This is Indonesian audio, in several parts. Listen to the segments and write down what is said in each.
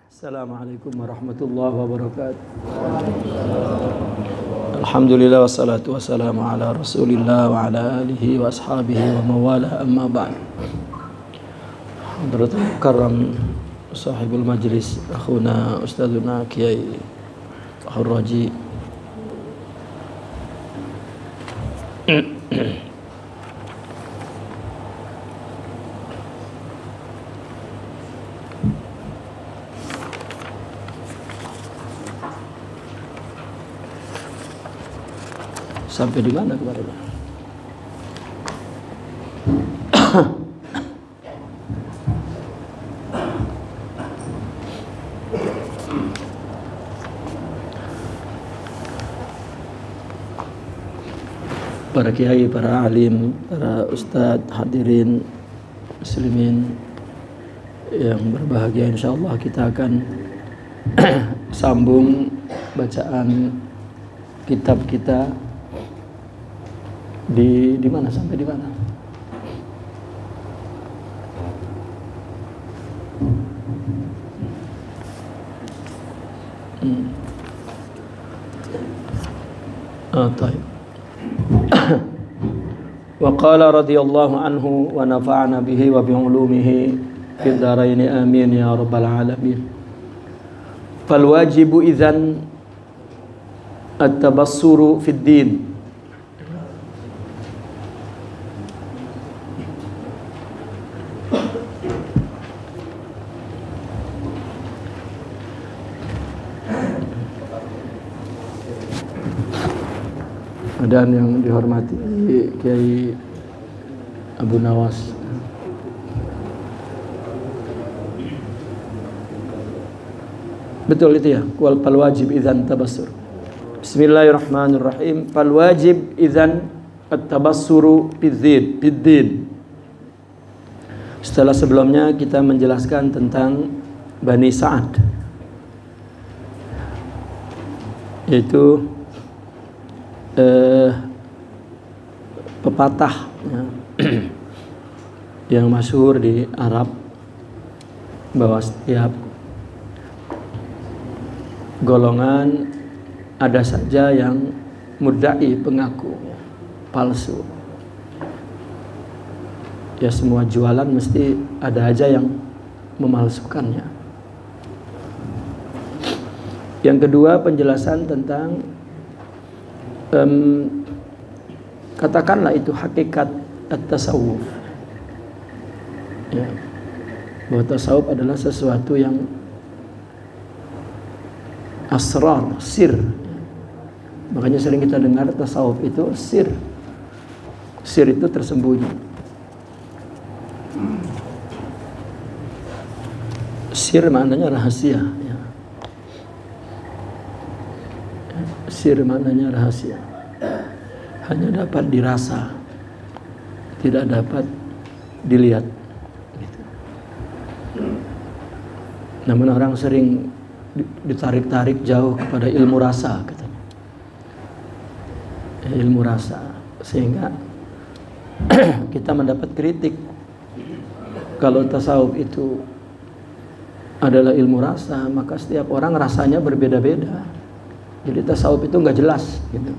Assalamualaikum warahmatullahi wabarakatuh. Alhamdulillah wassalatu wassalamu ala rasulillah wa ala alihi wa ashabihi wa mawala amma ba'd. Hadratul karam sahibul majlis akhuna ustadzuna Kiai Fahur Raji sampai di mana kemarin? Para kiai, para alim, para ustadz, hadirin muslimin yang berbahagia, insyaallah kita akan sambung bacaan kitab kita di mana sampai di mana? Taib. Wa qala radhiyallahu anhu wa nafa'ana bihi wa bi ulumihi fid dharain amin ya rabbal alamin. Fal wajibu idzan at-tabassuru fid din. Dan yang dihormati Kiai Abu Nawas, betul itu ya, wal wajib idzan tabassur. Bismillahirrahmanirrahim. Fal wajib idzan at-tabassuru bid-din. Setelah sebelumnya kita menjelaskan tentang Bani Sa'ad, yaitu pepatah ya, yang masyhur di Arab, bahwa setiap golongan ada saja yang mudda'i, pengaku palsu. Ya, semua jualan mesti ada aja yang memalsukannya. Yang kedua, penjelasan tentang katakanlah itu hakikat at-tasawuf ya, bahwa tasawuf adalah sesuatu yang asrar, sir. Makanya sering kita dengar tasawuf itu sir. Sir itu tersembunyi. Sir maknanya rahasia ya. Sir maknanya rahasia, hanya dapat dirasa, tidak dapat dilihat gitu. Namun orang sering ditarik-tarik jauh kepada ilmu rasa katanya. Ilmu rasa, sehingga kita mendapat kritik kalau tasawuf itu adalah ilmu rasa, maka setiap orang rasanya berbeda-beda. Jadi tasawuf itu nggak jelas gitu.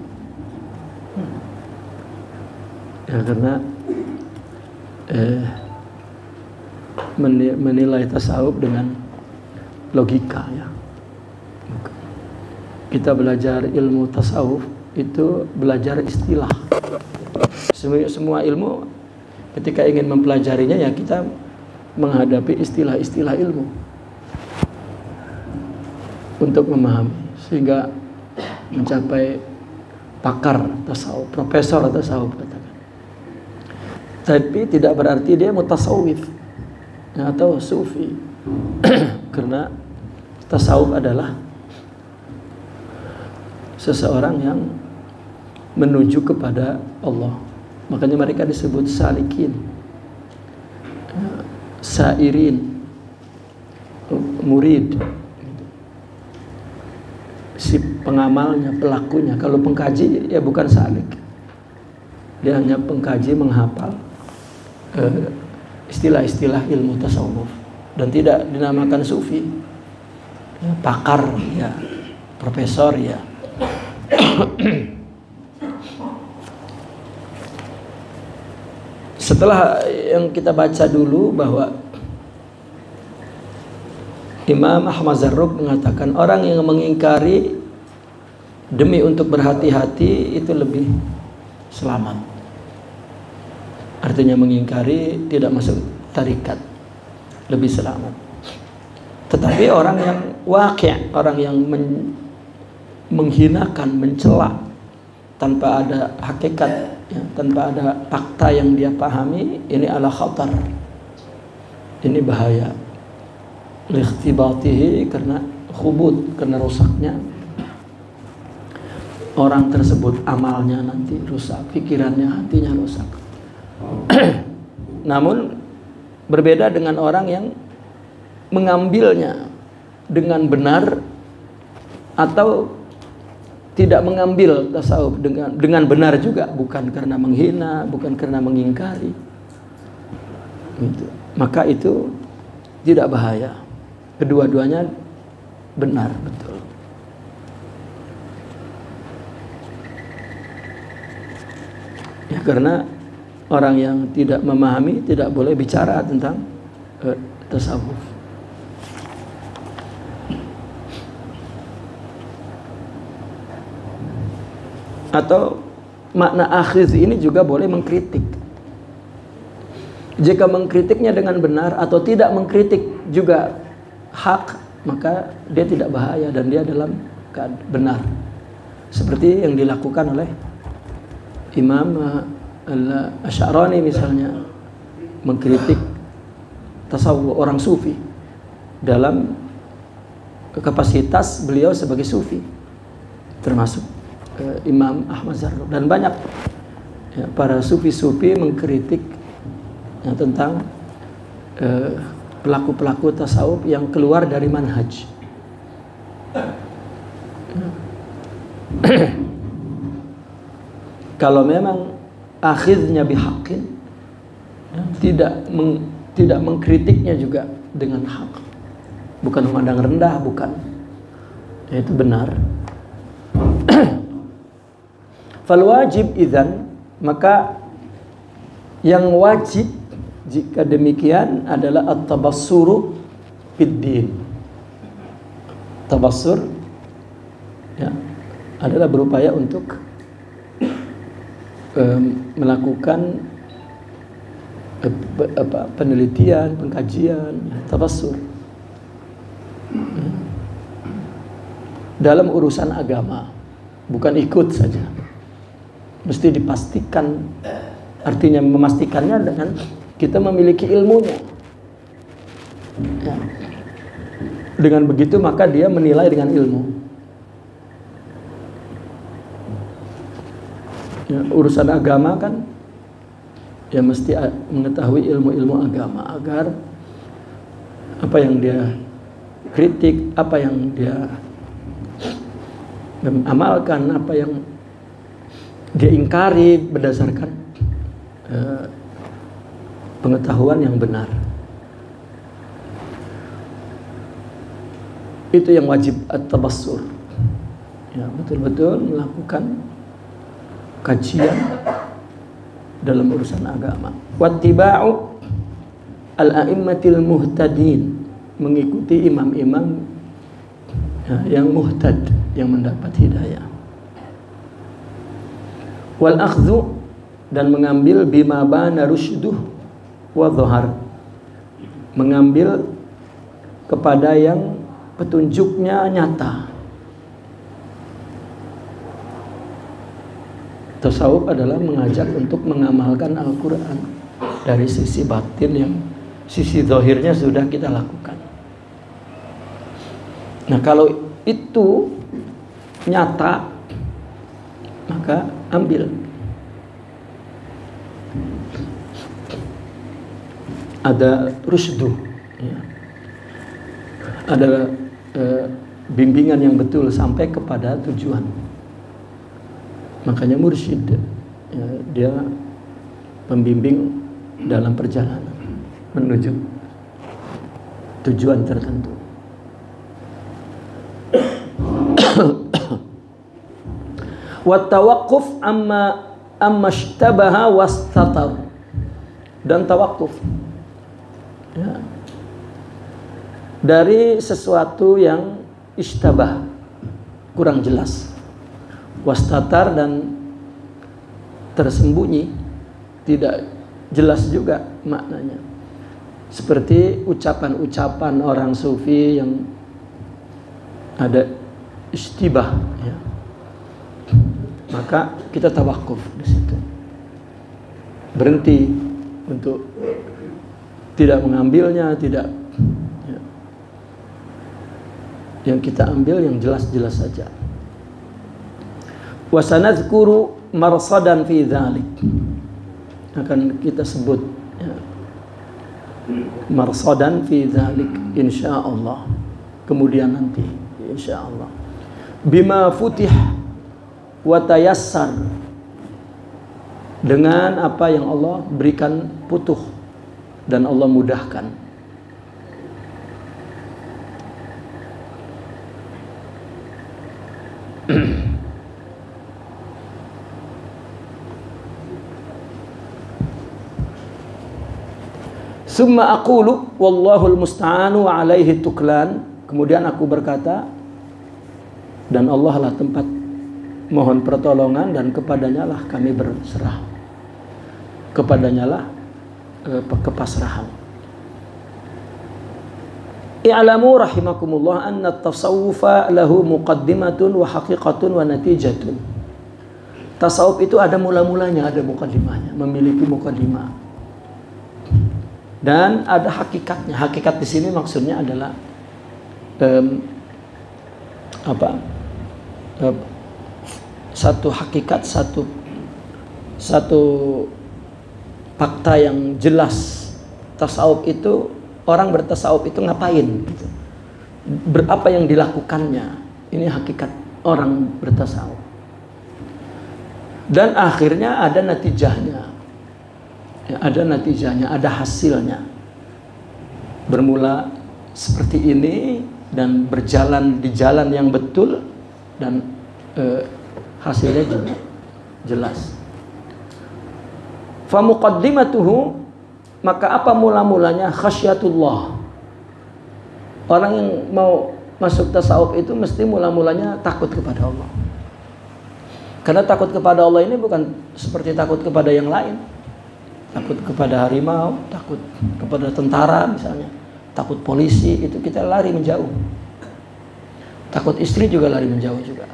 Ya, karena menilai tasawuf dengan logika ya. Kita belajar ilmu tasawuf itu belajar istilah. Semua ilmu ketika ingin mempelajarinya ya kita menghadapi istilah-istilah ilmu untuk memahami, sehingga mencapai pakar tasawuf, profesor tasawuf katakan. Tapi tidak berarti dia mutasawwif atau sufi. Karena tasawuf adalah seseorang yang menuju kepada Allah. Makanya mereka disebut salikin, sairin, murid. Si pengamalnya, pelakunya. Kalau pengkaji ya bukan salik, dia hanya pengkaji, menghafal istilah-istilah ilmu tasawuf, dan tidak dinamakan sufi. pakar ya, profesor ya. Setelah yang kita baca dulu bahwa Imam Ahmad Zarruq mengatakan orang yang mengingkari demi untuk berhati-hati itu lebih selamat. Artinya mengingkari tidak masuk tarikat, lebih selamat. Tetapi orang yang waqi', orang yang menghinakan, mencela tanpa ada hakikat, ya, tanpa ada fakta yang dia pahami, ini ala khatar. Ini bahaya. Likhtibatihi, karena khubut, karena rusaknya orang tersebut, amalnya nanti rusak, pikirannya, hatinya rusak. Namun berbeda dengan orang yang mengambilnya dengan benar atau tidak mengambil tasawuf dengan benar juga, bukan karena menghina, bukan karena mengingkari. Gitu. Maka itu tidak bahaya. Kedua-duanya benar, betul. Ya, karena orang yang tidak memahami tidak boleh bicara tentang tasawuf. Atau makna akhiz ini juga boleh mengkritik. Jika mengkritiknya dengan benar atau tidak mengkritik juga hak, maka dia tidak bahaya dan dia dalam benar. Seperti yang dilakukan oleh Imam Al-Asy'arani misalnya, mengkritik tasawuf orang sufi dalam kapasitas beliau sebagai sufi, termasuk Imam Ahmad Zarruq dan banyak ya, para sufi-sufi mengkritik ya, tentang pelaku-pelaku tasawuf yang keluar dari manhaj. Kalau memang akhirnya bihaqqin, tidak mengkritiknya juga dengan hak, bukan memandang rendah, bukan, ya, itu benar. Fal wajib idzan, maka yang wajib jika demikian adalah at-tabassuru fid-din. Tabassur ya, adalah berupaya untuk melakukan penelitian, pengkajian, tabassur dalam urusan agama, bukan ikut saja. Mesti dipastikan, artinya memastikannya dengan kita memiliki ilmunya. Ya. Dengan begitu maka dia menilai dengan ilmu. Ya, urusan agama kan, ya mesti mengetahui ilmu-ilmu agama agar apa yang dia kritik, apa yang dia amalkan, apa yang dia ingkari berdasarkan pengetahuan yang benar. Itu yang wajib at-tabassur. Ya, betul-betul melakukan kajian dalam urusan agama. Wattiba'u al-a'immatil muhtadin, mengikuti imam-imam ya, yang muhtad, yang mendapat hidayah. Wal akhdhu, dan mengambil bima bana rusyduh wa dhahar, mengambil kepada yang petunjuknya nyata. Tasawuf adalah mengajak untuk mengamalkan Al-Quran dari sisi batin, yang sisi zahirnya sudah kita lakukan. Nah, kalau itu nyata, maka ambil. Ada rusduh ya. Ada bimbingan yang betul sampai kepada tujuan. Makanya mursyid ya, dia pembimbing dalam perjalanan menuju tujuan tertentu. Wa tawaqquf amma ishtabaha wastatar. Dan tawakuf, ya, dari sesuatu yang ishtabah, kurang jelas, wastatar, dan tersembunyi, tidak jelas juga maknanya. Seperti ucapan-ucapan orang sufi yang ada ishtibah, ya. Maka kita tawakuf di situ, berhenti untuk tidak mengambilnya, tidak, ya. Yang kita ambil yang jelas-jelas saja. Wa sanadhkuru marsadan fi dzalik, akan kita sebut, ya, marsadan fi dzalik insyaallah, kemudian nanti insyaallah. Bima futih wa tayassar, dengan apa yang Allah berikan putuh dan Allah mudahkan. Summa aqulu wallahul musta'anu wa alaihi tuklan. Kemudian aku berkata, dan Allah lah tempat mohon pertolongan dan kepadanya lah kami berserah. Kepadanya lah kepasrahan. I'lamu rahimakumullah anna at-tasawufa lahu muqaddimatun wa haqiqatun wa natijatun. Tasawuf itu ada mula-mulanya, ada muqaddimahnya, memiliki muqaddimah. Dan ada hakikatnya. Hakikat di sini maksudnya adalah satu hakikat, satu fakta yang jelas. Tasawuf itu, orang bertasawuf itu ngapain gitu. Berapa yang dilakukannya. Ini hakikat orang bertasawuf. Dan akhirnya ada natijahnya, ya, ada natijahnya, ada hasilnya. Bermula seperti ini dan berjalan di jalan yang betul, dan hasilnya juga jelas. Fa muqaddimatuhu, maka apa mula-mulanya? Khasyatullah. Orang yang mau masuk tasawuf itu mesti mula-mulanya takut kepada Allah. Karena takut kepada Allah ini bukan seperti takut kepada yang lain. Takut kepada harimau, takut kepada tentara misalnya, takut polisi, itu kita lari menjauh. Takut istri juga lari menjauh juga.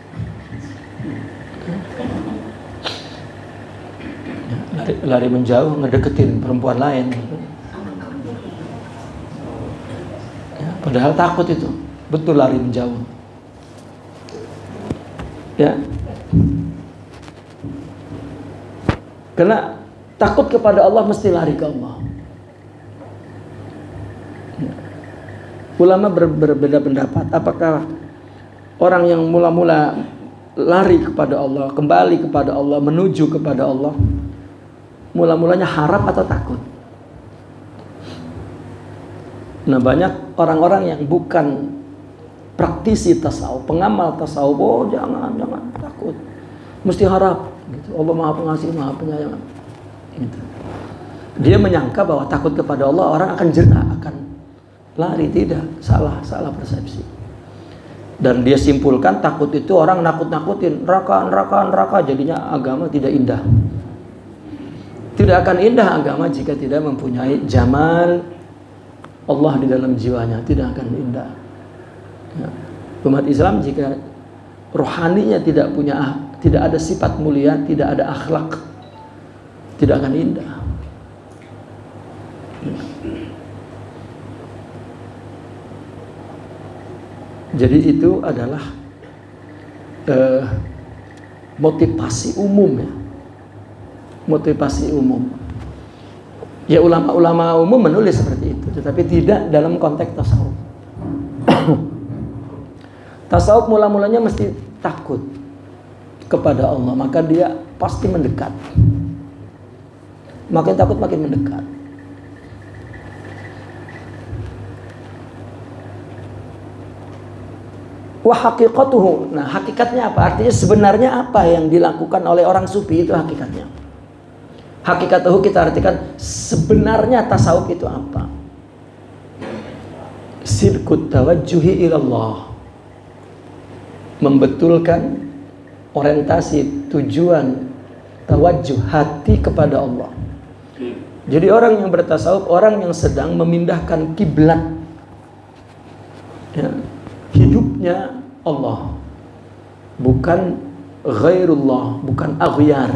Lari menjauh, ngedeketin perempuan lain. Ya, padahal takut itu, betul lari menjauh. Ya, karena takut kepada Allah mesti lari ke Allah. Ya. Ulama berbeda pendapat. Apakah orang yang mula-mula lari kepada Allah, kembali kepada Allah, menuju kepada Allah, mula-mulanya harap atau takut? Nah, banyak orang-orang yang bukan praktisi tasawuf, pengamal tasawuf, oh jangan takut, mesti harap gitu. Allah Maha Pengasih, Maha Penyayang gitu. Dia menyangka bahwa takut kepada Allah orang akan jerah, akan lari. Tidak, salah persepsi. Dan dia simpulkan takut itu orang nakut-nakutin, neraka, jadinya agama tidak indah. Tidak akan indah agama jika tidak mempunyai jamal Allah di dalam jiwanya, tidak akan indah. Ya. Umat Islam jika rohaninya tidak ada sifat mulia, tidak ada akhlak, tidak akan indah. Ya. Jadi itu adalah motivasi umum, ya. Motivasi umum. Ya, ulama-ulama umum menulis seperti itu, tetapi tidak dalam konteks tasawuf. Tasawuf mula-mulanya mesti takut kepada Allah, maka dia pasti mendekat. Makin takut makin mendekat. Wa haqiqatuhu. Nah, hakikatnya apa? Artinya sebenarnya apa yang dilakukan oleh orang sufi itu hakikatnya. Hakikatuhu kita artikan sebenarnya tasawuf itu apa? Sidqut tawajjuhi ilallah. Membetulkan orientasi, tujuan, tawajjuh hati kepada Allah. Jadi orang yang bertasawuf, orang yang sedang memindahkan kiblat, ya, hidupnya Allah, bukan ghairullah, bukan aghyar,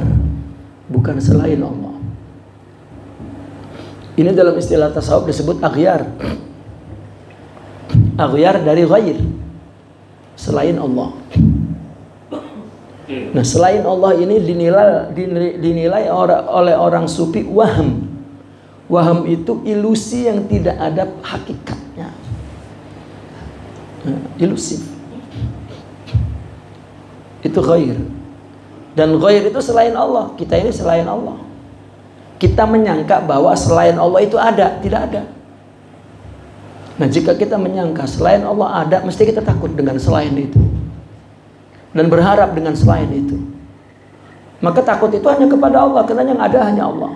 bukan selain Allah. Ini dalam istilah tasawuf disebut aghyar. Aghyar dari ghair, selain Allah. Nah, selain Allah ini dinilai oleh orang sufi waham. Waham itu ilusi yang tidak ada hakikatnya. Ilusif. Itu ghair. Dan ghair itu selain Allah. Kita ini selain Allah. Kita menyangka bahwa selain Allah itu ada. Tidak ada. Nah, jika kita menyangka selain Allah ada, mesti kita takut dengan selain itu. Dan berharap dengan selain itu. Maka takut itu hanya kepada Allah. Karena yang ada hanya Allah.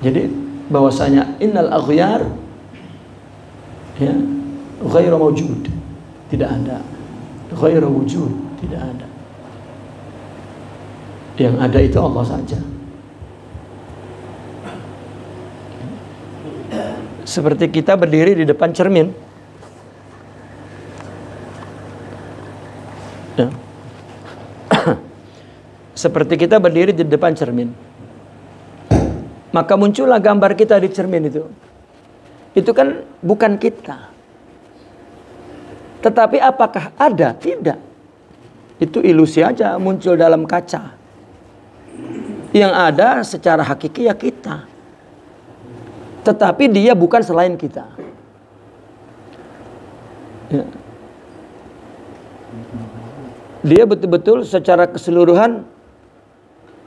Jadi bahwasanya innal aghyar, ya, ghairu mawjud, tidak ada. Ghairu wujud, tidak ada. Yang ada itu Allah saja. Seperti kita berdiri di depan cermin, ya. Seperti kita berdiri di depan cermin, maka muncullah gambar kita di cermin itu. Itu kan bukan kita. Tetapi apakah ada? Tidak. Itu ilusi aja, muncul dalam kaca. Yang ada secara hakiki ya kita. Tetapi dia bukan selain kita. Ya. Dia betul-betul secara keseluruhan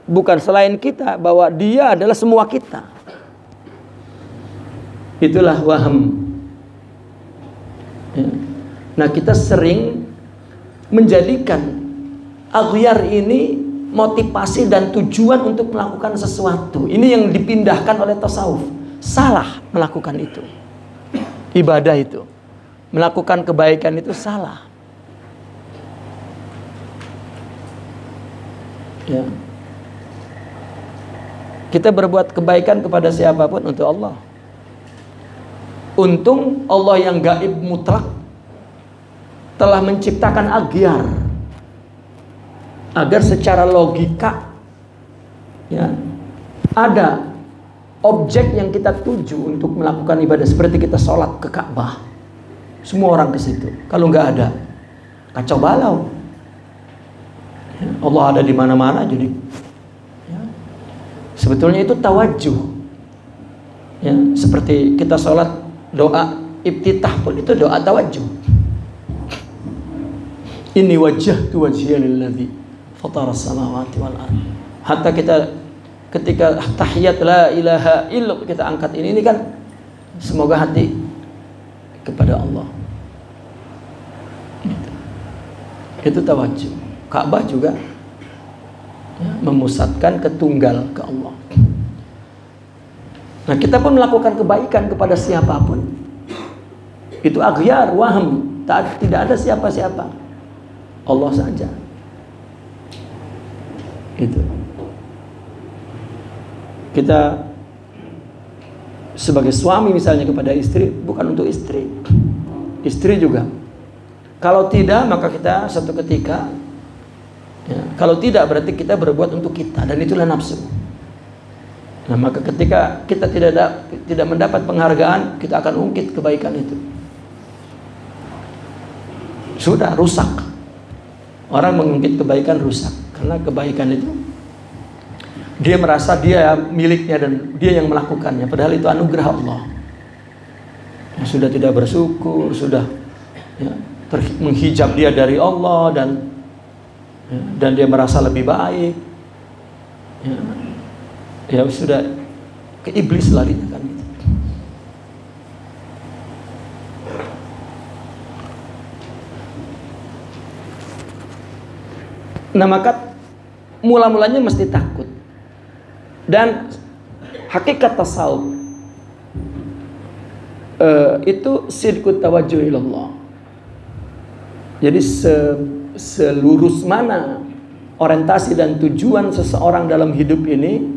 bukan selain kita, bahwa dia adalah semua kita. Itulah waham. Ya. Nah, kita sering menjadikan aghyar ini motivasi dan tujuan untuk melakukan sesuatu. Ini yang dipindahkan oleh tasawuf. Salah melakukan itu. Ibadah itu, melakukan kebaikan itu salah. Ya. Kita berbuat kebaikan kepada siapapun untuk Allah. Untung Allah yang gaib mutlak telah menciptakan aghyar agar secara logika, ya, ada objek yang kita tuju untuk melakukan ibadah. Seperti kita sholat ke Ka'bah, semua orang ke situ. Kalau nggak ada, kacau balau. Ya, Allah ada di mana-mana, jadi ya, sebetulnya itu tawajuh. Ya, seperti kita sholat, doa ibtitah pun itu doa tawajuh. Inni wajjahtu wajhiya lilladzi fatara samawati wal ardh. Hatta kita ketika tahiyat la ilaha illallah kita angkat ini kan semoga hati kepada Allah. Itu tawajuh. Ka'bah juga, ya, memusatkan ketunggal ke Allah. Nah, kita pun melakukan kebaikan kepada siapapun. Itu aghyar, waham, tidak ada siapa-siapa. Allah saja. Itu. Kita sebagai suami misalnya kepada istri, bukan untuk istri. Istri juga. Kalau tidak, maka kita satu ketika, ya, kalau tidak berarti kita berbuat untuk kita, dan itulah nafsu. Nah, maka ketika kita tidak mendapat penghargaan, kita akan ungkit kebaikan itu. Sudah rusak. Orang mengungkit kebaikan rusak, karena kebaikan itu dia merasa dia miliknya dan dia yang melakukannya, padahal itu anugerah Allah. Sudah tidak bersyukur, sudah, ya, menghijab dia dari Allah, dan dia merasa lebih baik. Ya sudah ke iblis larinya kan. Nah maka mula-mulanya mesti takut. Dan hakikat tasawuf itu sidqut tawajjuh ilallah. Jadi selurus mana orientasi dan tujuan seseorang dalam hidup ini,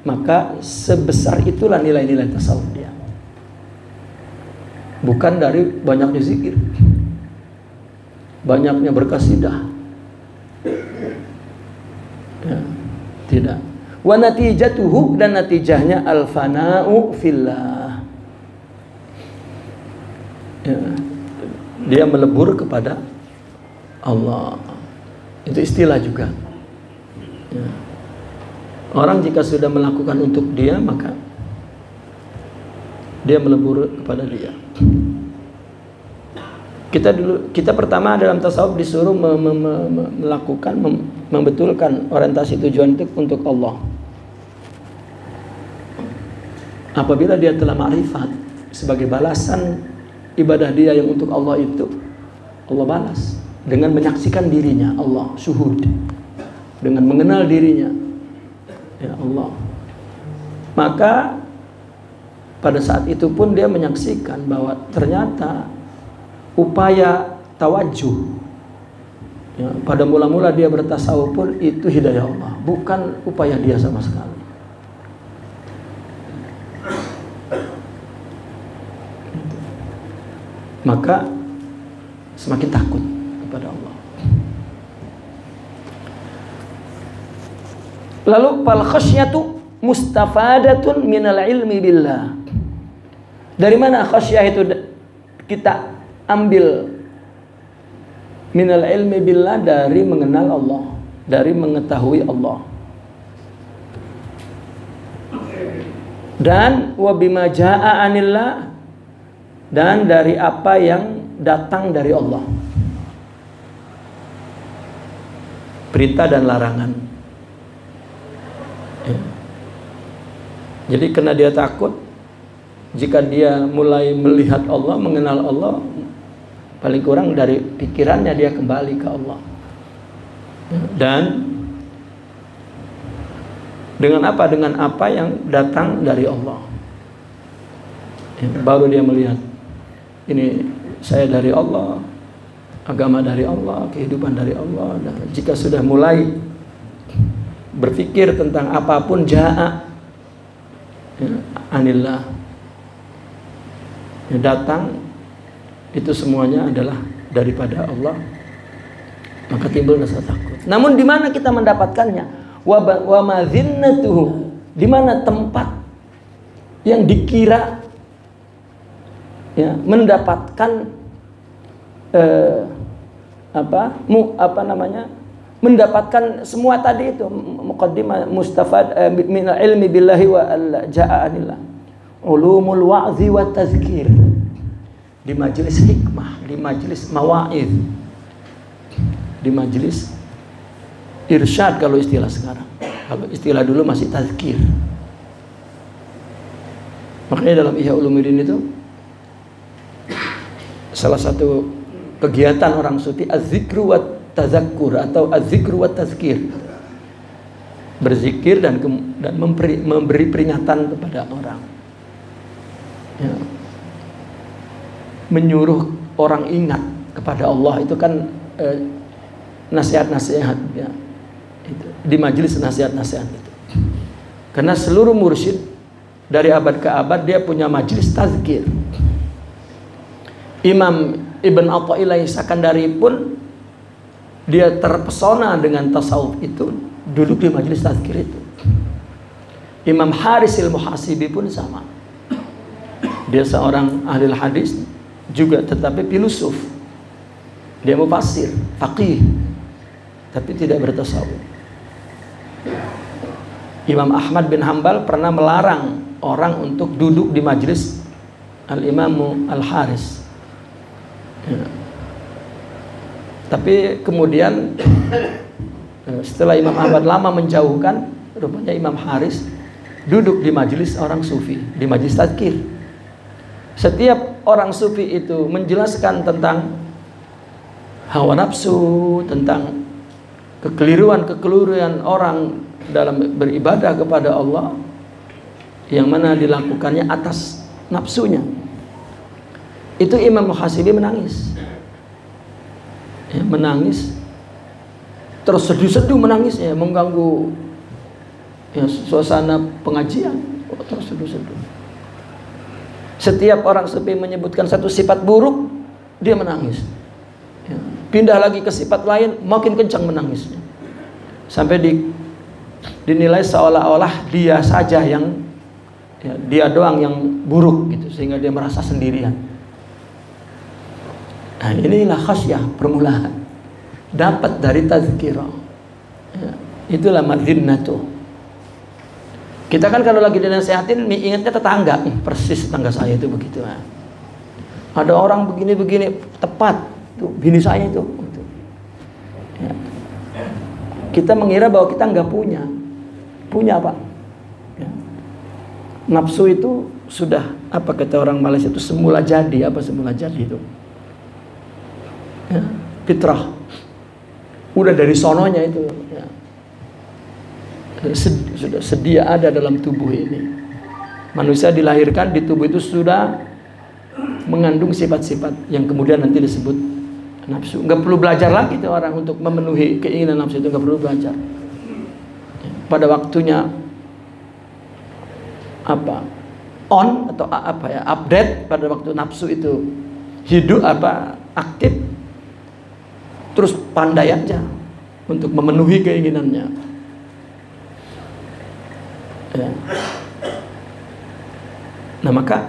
maka sebesar itulah nilai-nilai tasawuf dia. Bukan dari banyaknya zikir, banyaknya berkasidah, ya, tidak. Wa natijatuhu, dan natijahnya al-fana'u fillah, ya, dia melebur kepada Allah. Itu istilah juga, ya. Orang jika sudah melakukan untuk dia, maka dia melebur kepada dia. Kita pertama dalam tasawuf disuruh melakukan, membetulkan orientasi tujuan itu untuk Allah. Apabila dia telah ma'rifat, sebagai balasan ibadah dia yang untuk Allah itu, Allah balas dengan menyaksikan dirinya, Allah syuhud, dengan mengenal dirinya, ya Allah. Maka pada saat itu pun dia menyaksikan bahwa ternyata upaya tawajuh, ya, pada mula-mula dia bertasawuf pun itu hidayah Allah, bukan upaya dia sama sekali. Maka semakin takut kepada Allah. Lalu fal khasyatu mustafadatun minal ilmi billah. Dari mana khasyah itu kita ambil? Minal ilmi billah, dari mengenal Allah, dari mengetahui Allah. Dan wa bima jaa'a anillah, dan dari apa yang datang dari Allah, perintah dan larangan, ya. Jadi karena dia takut, jika dia mulai melihat Allah, mengenal Allah, paling kurang dari pikirannya dia kembali ke Allah. Dan dengan apa? Dengan apa yang datang dari Allah, ya, baru dia melihat, ini saya dari Allah, agama dari Allah, kehidupan dari Allah. Dan jika sudah mulai berpikir tentang apapun jaa', ya, anillah, yang datang itu semuanya adalah daripada Allah, maka timbul rasa takut. Namun di mana kita mendapatkannya? Wa mazinnatuhu, di mana tempat yang dikira, ya, mendapatkan mendapatkan semua tadi itu, muqaddimah mustafad min ilmi billahi wa jaa anillah, ulumul wa'zi wa tazkir, di majelis hikmah, di majelis mawa'id, di majelis irsyad kalau istilah sekarang. Kalau istilah dulu masih tazkir. Makanya dalam Ihya Ulumuddin itu salah satu kegiatan orang sufi az-zikru wa tazakkur, atau az-zikru wa tazkir, berzikir dan memberi peringatan kepada orang, ya. Menyuruh orang ingat kepada Allah, itu kan nasihat-nasihat, ya. Itu di majelis nasihat-nasihat itu. Karena seluruh mursyid dari abad ke abad dia punya majelis tazkir. Imam Ibn Athaillah Sakandari pun dia terpesona dengan tasawuf itu, duduk di majelis tazkir itu. Imam Harisil Muhasibi pun sama. Dia seorang ahli hadis juga, tetapi filosof. Dia mufassir, faqih, tapi tidak bertasawuf. Imam Ahmad bin Hambal pernah melarang orang untuk duduk di majelis Al-Imamu Al-Haris, ya. Tapi kemudian setelah Imam Ahmad lama menjauhkan, rupanya Imam Haris duduk di majelis orang sufi, di majelis tazkir. Setiap orang sufi itu menjelaskan tentang hawa nafsu, tentang kekeliruan orang dalam beribadah kepada Allah yang mana dilakukannya atas nafsunya, itu Imam Muhasibi menangis, ya, menangis terus seduh-seduh menangis, ya, mengganggu, ya, suasana pengajian, terus seduh-seduh. Setiap orang sufi menyebutkan satu sifat buruk, dia menangis, ya. Pindah lagi ke sifat lain, makin kencang menangisnya, sampai dinilai seolah-olah dia saja yang, ya, dia doang yang buruk gitu, sehingga dia merasa sendirian. Nah, inilah khasyah permulaan, dapat dari tazkirah, ya, itulah madhinnatu. Kita kan kalau lagi dinasihatin ingatnya tetangga, persis tetangga saya itu begitu, ya. Ada orang begini-begini, tepat tuh bini saya itu, ya. Kita mengira bahwa kita nggak punya apa, ya. Nafsu itu sudah, apa kata orang Malaysia itu, semula jadi. Apa semula jadi itu, ya, fitrah, udah dari sononya itu, ya. Sudah sedia ada dalam tubuh ini. Manusia dilahirkan di tubuh itu sudah mengandung sifat-sifat yang kemudian nanti disebut nafsu. Nggak perlu belajar lagi itu orang untuk memenuhi keinginan nafsu itu, nggak perlu belajar. Pada waktunya apa, on atau apa ya, update, pada waktu nafsu itu hidup, apa, aktif, terus pandai aja untuk memenuhi keinginannya, ya. Nah maka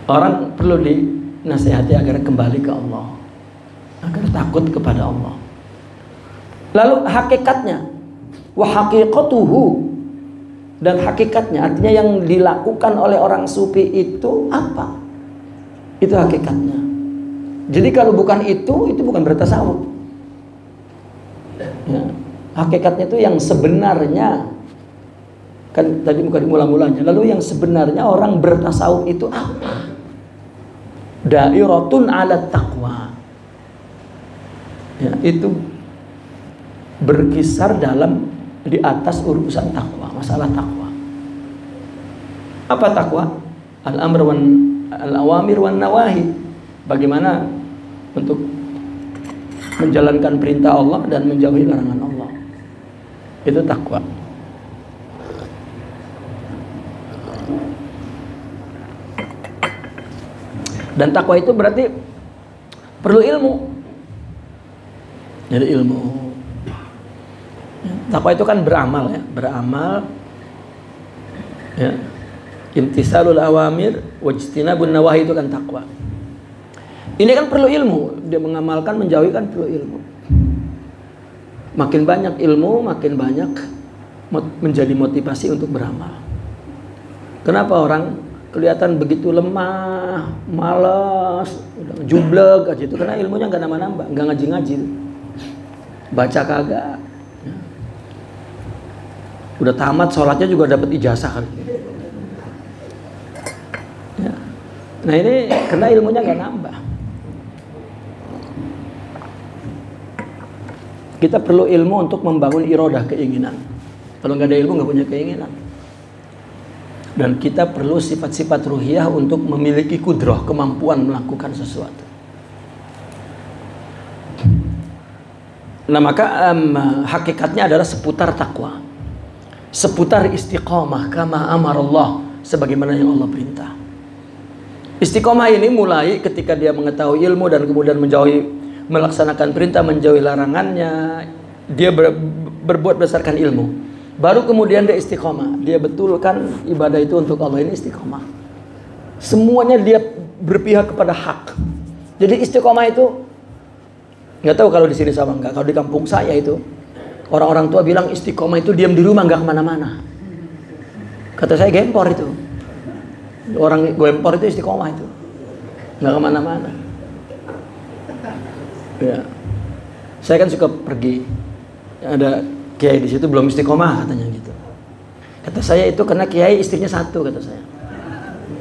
orang perlu dinasihati agar kembali ke Allah, agar takut kepada Allah. Lalu hakikatnya, wa haqiqatuhu, dan hakikatnya, artinya yang dilakukan oleh orang sufi itu apa? Itu hakikatnya. Jadi kalau bukan itu bukan bertasawuf, ya. Hakikatnya itu yang sebenarnya, kan tadi bukan mula-mulanya. Lalu yang sebenarnya orang bertasawuf itu apa? Dairatun ala taqwa, ya, itu berkisar di atas urusan takwa, masalah takwa. Apa takwa? Al-awamir wan nawahi. Bagaimana untuk menjalankan perintah Allah dan menjauhi larangan Allah. Itu takwa. Dan takwa itu berarti perlu ilmu. Jadi ilmu. Takwa itu kan beramal, ya, beramal, ya. Imtisalul awamir wajtinabun nawahi, itu kan takwa. Ini kan perlu ilmu. Dia mengamalkan, menjauhi kan perlu ilmu. Makin banyak ilmu, makin banyak menjadi motivasi untuk beramal. Kenapa orang kelihatan begitu lemah, malas, jublek aja itu? Karena ilmunya nggak nambah-nambah, nggak ngaji-ngaji, baca kagak. Udah tamat sholatnya juga dapat ijazah kali. Ya. Nah ini karena ilmunya nggak nambah. Kita perlu ilmu untuk membangun irodah, keinginan. Kalau nggak ada ilmu nggak punya keinginan. Dan kita perlu sifat-sifat ruhiyah untuk memiliki kudrah, kemampuan melakukan sesuatu. Nah maka hakikatnya adalah seputar takwa, seputar istiqomah, kama amarallah, sebagaimana yang Allah perintah. Istiqomah ini mulai ketika dia mengetahui ilmu dan kemudian melaksanakan perintah, menjauhi larangannya. Dia berbuat berdasarkan ilmu. Baru kemudian dia istiqomah. Dia betulkan ibadah itu untuk Allah, ini istiqomah. Semuanya dia berpihak kepada hak. Jadi istiqomah itu, nggak tahu kalau di sini sama enggak. Kalau di kampung saya itu, orang-orang tua bilang istiqomah itu diam di rumah, nggak kemana-mana. Kata saya gempor itu. Orang gempor itu istiqomah itu, nggak kemana-mana. Ya. Saya kan suka pergi. Ada kiai di situ belum istiqomah katanya gitu. Kata saya itu karena kiai istrinya satu, kata saya.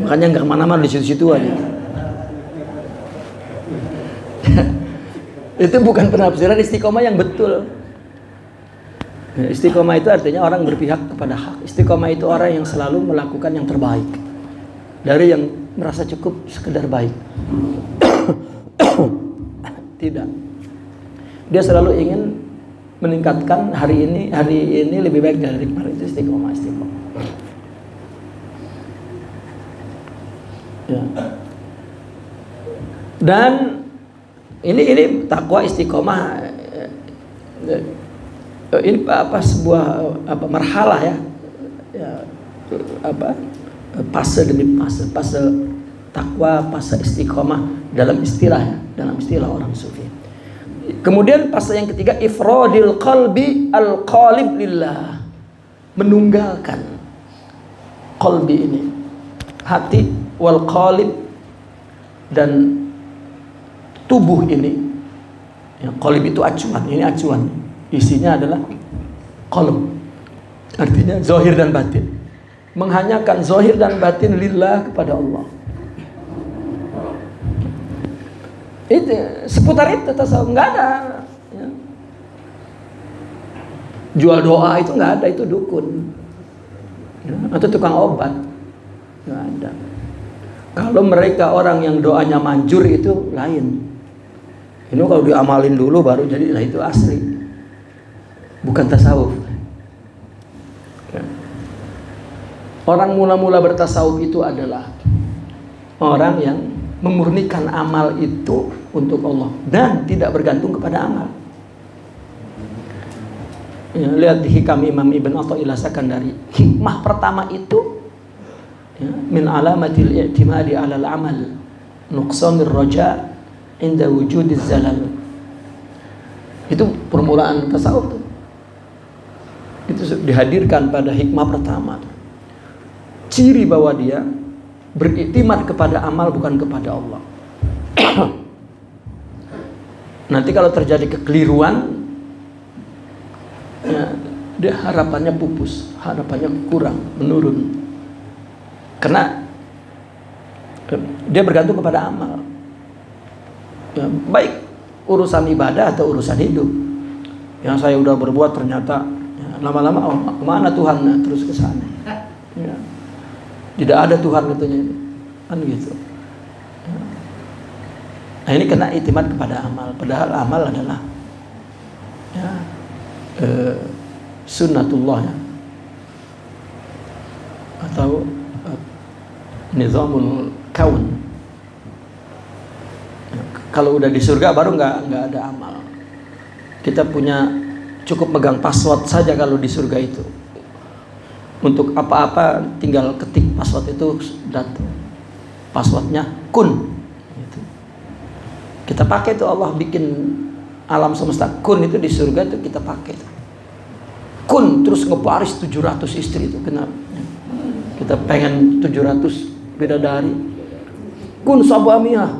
Makanya nggak kemana-mana, di situ-situ aja. Itu bukan penafsiran istiqomah yang betul. Istiqomah itu artinya orang berpihak kepada hak. Istiqomah itu orang yang selalu melakukan yang terbaik dari yang merasa cukup sekedar baik. Tidak. Dia selalu ingin meningkatkan hari ini lebih baik dari kemarin. Itu istiqomah. Ya. Dan ini takwa istiqomah, ini sebuah marhalah ya, fase demi fase takwa, fase istiqomah dalam istilah orang sufi. Kemudian fase yang ketiga, ifradil qalbi al-qalib lillah, menunggalkan qalbi ini, hati wal qalib, dan tubuh ini. Ya, qalib itu acuan, ini acuan. Isinya adalah qalb. Artinya zahir dan batin. Menghanyakan zahir dan batin lillah, kepada Allah. Itu seputar itu tasawuf, enggak ada. Ya. Jual doa itu enggak ada, itu dukun. Ya, atau tukang obat. Enggak ada. Kalau mereka orang yang doanya manjur itu lain. Ini kalau diamalin dulu baru jadi, lah itu asli. Bukan tasawuf. Orang mula-mula bertasawuf itu adalah orang yang memurnikan amal itu untuk Allah dan tidak bergantung kepada amal. Ya, lihat di Hikam Imam Ibn Athaillah Sakandari. Hikmah pertama itu, ya, min alamatil i'timadi 'alal amal nuqsanir raja' inda wujudiz zalal. Itu permulaan tasawuf tuh. Itu dihadirkan pada hikmah pertama. Ciri bahwa dia beriktimat kepada amal bukan kepada Allah. Nanti kalau terjadi kekeliruan, ya, dia harapannya pupus, harapannya kurang, menurun. Karena dia bergantung kepada amal. Ya, baik urusan ibadah atau urusan hidup. Yang saya udah berbuat ternyata ya, lama-lama kemana Tuhan? Nah, terus ke sana. Ya. Tidak ada Tuhan katanya, kan gitu. Ya. Nah, ini kena iktimat kepada amal. Padahal amal adalah ya, sunnatullah ya, atau nizamul kaun. Kalau udah di surga baru nggak ada amal. Kita punya cukup megang password saja kalau di surga itu. Untuk apa-apa tinggal ketik password itu datang. Passwordnya kun. Gitu. Kita pakai itu, Allah bikin alam semesta kun itu di surga itu kita pakai. Kun terus ngebaris 700 istri itu kenapa? Kita pengen 700 bidadari. Kun sabamiyah.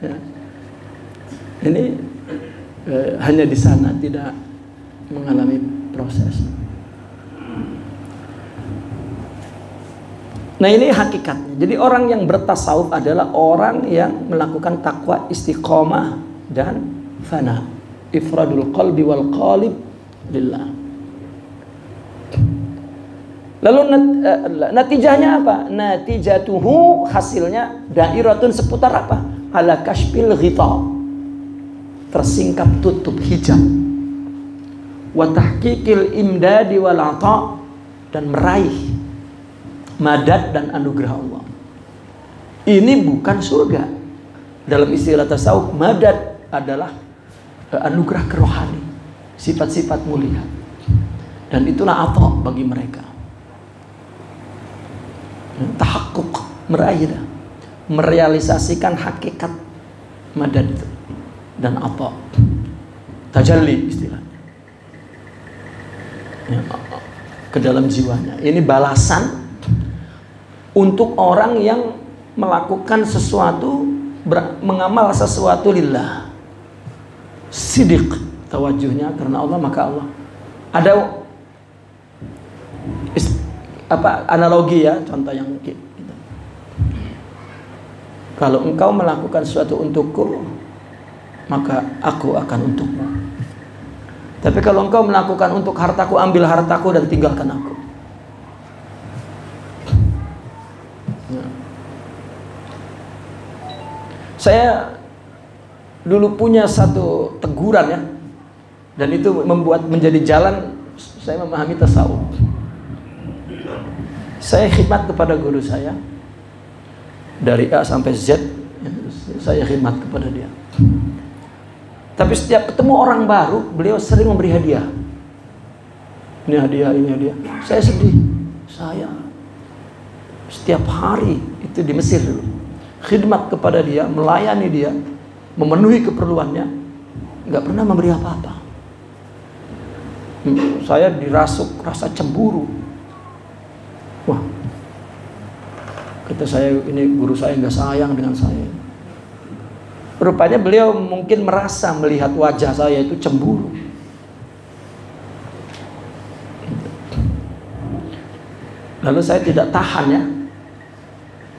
Ya. Ini hanya di sana, tidak mengalami proses. Nah, ini hakikatnya. Jadi orang yang bertasawuf adalah orang yang melakukan takwa, istiqomah dan fana. Ifradul qalbi wal qalib lillah. Lalu natijahnya apa? Natijatuhu, hasilnya dairatun, seputar apa? Ala kashfil ghita, tersingkap tutup hijab, wa tahqiqil imdadi wal ata, dan meraih madad dan anugerah Allah. Ini bukan surga. Dalam istilah tasawuf, madad adalah anugerah kerohani, sifat-sifat mulia, dan itulah ata bagi mereka. Tahakkuk, meraih, merealisasikan hakikat madad itu dan apa tajalli istilahnya ya, ke dalam jiwanya. Ini balasan untuk orang yang melakukan sesuatu, mengamal sesuatu lillah, sidiq tawajuhnya karena Allah, maka Allah ada analogi ya, contoh yang mungkin gitu. Kalau engkau melakukan sesuatu untukku, maka aku akan untukmu. Tapi kalau engkau melakukan untuk hartaku, ambil hartaku dan tinggalkan aku. Saya dulu punya satu teguran ya, dan itu membuat menjadi jalan saya memahami tasawuf. Saya khidmat kepada guru saya dari A sampai Z, ya, saya khidmat kepada dia. Tapi setiap ketemu orang baru, beliau sering memberi hadiah. Ini hadiah, ini hadiah. Saya sedih. Saya setiap hari itu di Mesir dulu, khidmat kepada dia, melayani dia, memenuhi keperluannya, nggak pernah memberi apa-apa. Saya dirasuk rasa cemburu. Wah, kata saya, ini guru saya nggak sayang dengan saya. Rupanya beliau mungkin merasa melihat wajah saya itu cemburu. Lalu saya tidak tahan ya,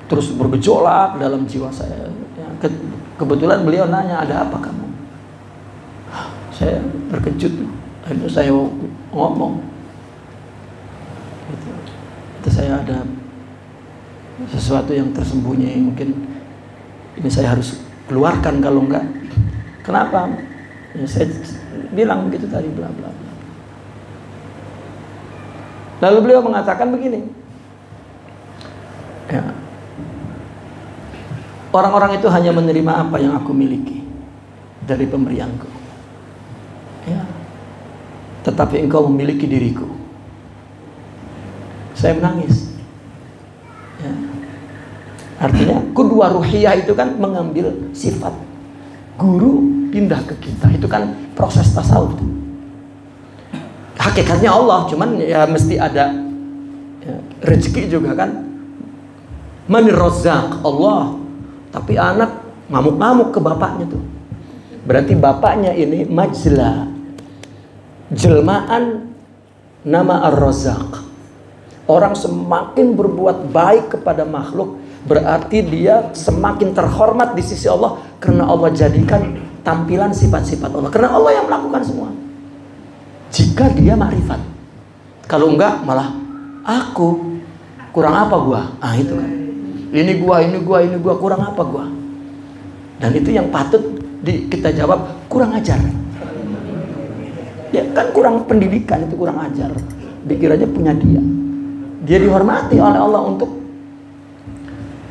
terus bergejolak dalam jiwa saya. Kebetulan beliau nanya, ada apa kamu? Saya terkejut. Akhirnya saya ngomong, itu saya ada sesuatu yang tersembunyi, mungkin ini saya harus keluarkan, kalau enggak kenapa? Ya, saya bilang begitu tadi, bla bla bla. Lalu beliau mengatakan begini, ya, orang-orang itu hanya menerima apa yang aku miliki dari pemberianku, ya, tetapi engkau memiliki diriku. Saya menangis, ya. Artinya kedua ruhiyah itu kan mengambil sifat guru pindah ke kita. Itu kan proses tasawuf. Hakikatnya Allah, cuman ya mesti ada ya, rezeki juga kan. Manir Razzaq, Allah. Tapi anak ngamuk-ngamuk ke bapaknya tuh. Berarti bapaknya ini majla, jelmaan nama Ar-Razzaq. Orang semakin berbuat baik kepada makhluk, berarti dia semakin terhormat di sisi Allah, karena Allah jadikan tampilan sifat-sifat Allah, karena Allah yang melakukan semua. Jika dia makrifat, kalau enggak malah aku kurang apa gua? Ah itu kan. Ini gua kurang apa gua? Dan itu yang patut kita jawab, kurang ajar. Ya kan kurang pendidikan, itu kurang ajar. Pikirannya punya dia. Dia dihormati oleh Allah untuk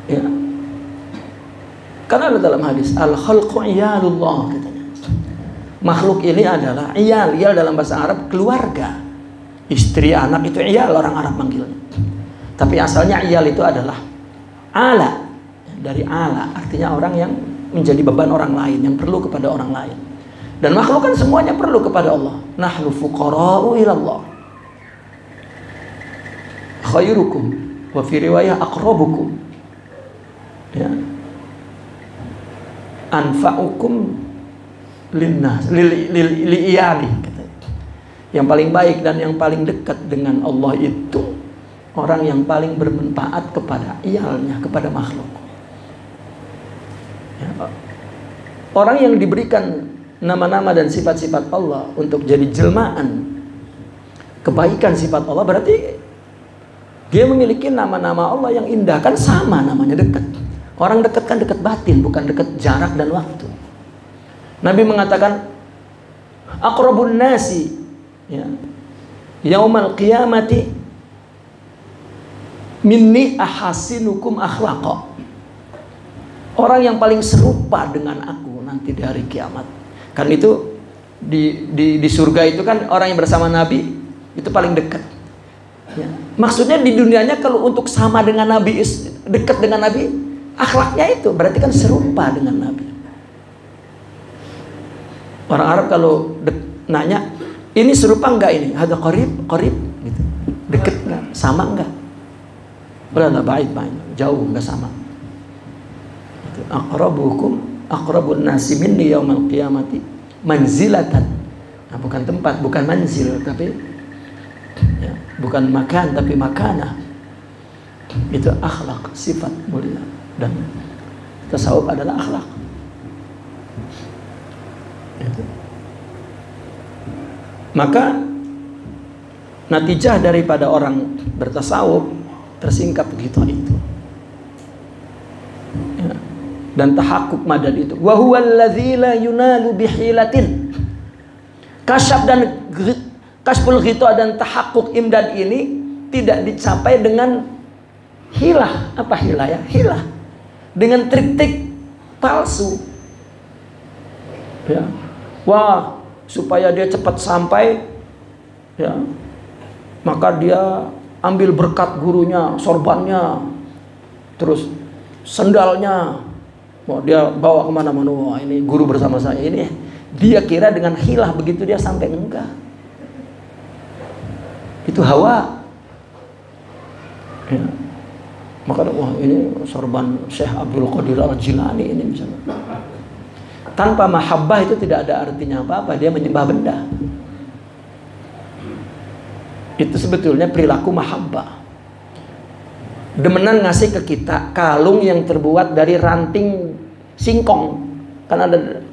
ya. Karena ada dalam hadis al-khalqu iyalullah katanya. Makhluk ini adalah iyal dalam bahasa Arab keluarga. Istri, anak itu iyal, orang Arab manggilnya. Tapi asalnya iyal itu adalah ala, dari ala, artinya orang yang menjadi beban orang lain, yang perlu kepada orang lain. Dan makhluk kan semuanya perlu kepada Allah. Nahnu fuqara'u ilallah. Khairukum wa fi riwayah aqrabukum, ya, anfa'ukum linnas li'iyali. Yang paling baik dan yang paling dekat dengan Allah itu orang yang paling bermanfaat kepada iyalnya, kepada makhluk, ya. Orang yang diberikan nama-nama dan sifat-sifat Allah untuk jadi jelmaan kebaikan sifat Allah, berarti dia memiliki nama-nama Allah yang indah, kan sama namanya, dekat. Orang dekat kan dekat batin, bukan dekat jarak dan waktu. Nabi mengatakan aqrabun nasi ya yaumal qiyamati minni ahasinukum akhlaqa. Orang yang paling serupa dengan aku nanti di hari kiamat. Kan itu di surga itu kan orang yang bersama Nabi itu paling dekat. Ya. Maksudnya di dunianya kalau untuk sama dengan Nabi, dekat dengan Nabi, akhlaknya itu berarti kan serupa dengan Nabi. Orang Arab kalau nanya, ini serupa enggak ini? Ada qarib gitu. Dekat enggak? Sama enggak? Udah baik, jauh enggak sama. Aqrabun nasi minni yaumal qiyamati manzilatan. Nah, bukan tempat, bukan manzil, tapi ya, bukan makan tapi makanah. Itu akhlak, sifat mulia. Dan tasawuf adalah akhlak. Maka natijah daripada orang bertasawuf tersingkap begitu itu. Ya. Dan tahakkuk madad itu. Wa huwal ladzi la yunalu bihilatin. Kasyaf dan kasful ghita dan tahakkuk imdad ini tidak dicapai dengan hilah. Apa hilah ya? Hilah. Dengan trik-trik palsu. Ya. Wah, supaya dia cepat sampai, ya, maka dia ambil berkat gurunya, sorbannya, terus sendalnya, mau dia bawa kemana-mana. Wah, ini guru bersama saya ini. Dia kira dengan hilah begitu dia sampai, enggak. Itu hawa. Ya. Maka wah, ini sorban Syekh Abdul Qadir Al-Jilani ini misalnya. Tanpa mahabbah itu tidak ada artinya apa-apa. Dia menyembah benda. Itu sebetulnya perilaku mahabbah. Demenan ngasih ke kita kalung yang terbuat dari ranting singkong. Kan ada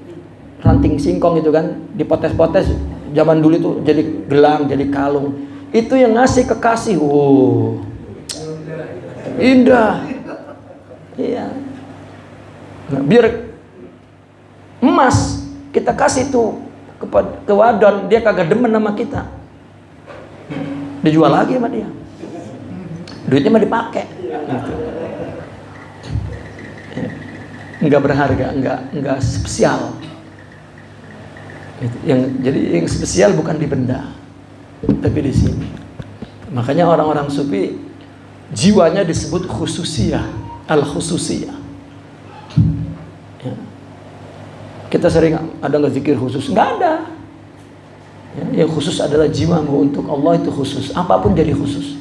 ranting singkong itu kan, dipotes-potes zaman dulu itu jadi gelang, jadi kalung. Itu yang ngasih kekasih. Wow, indah. Iya. Nah, biar emas kita kasih tuh ke wadon, dia kagak demen sama kita, dijual lagi sama dia, duitnya mah dipakai gitu. Enggak berharga, enggak spesial gitu. Jadi yang spesial bukan di benda tapi di sini. Makanya orang-orang sufi jiwanya disebut khususiyah, al-khususiyah. Ya. Kita sering ada nggak zikir khusus? Nggak ada. Ya, yang khusus adalah jiwamu untuk Allah, itu khusus. Apapun jadi khusus.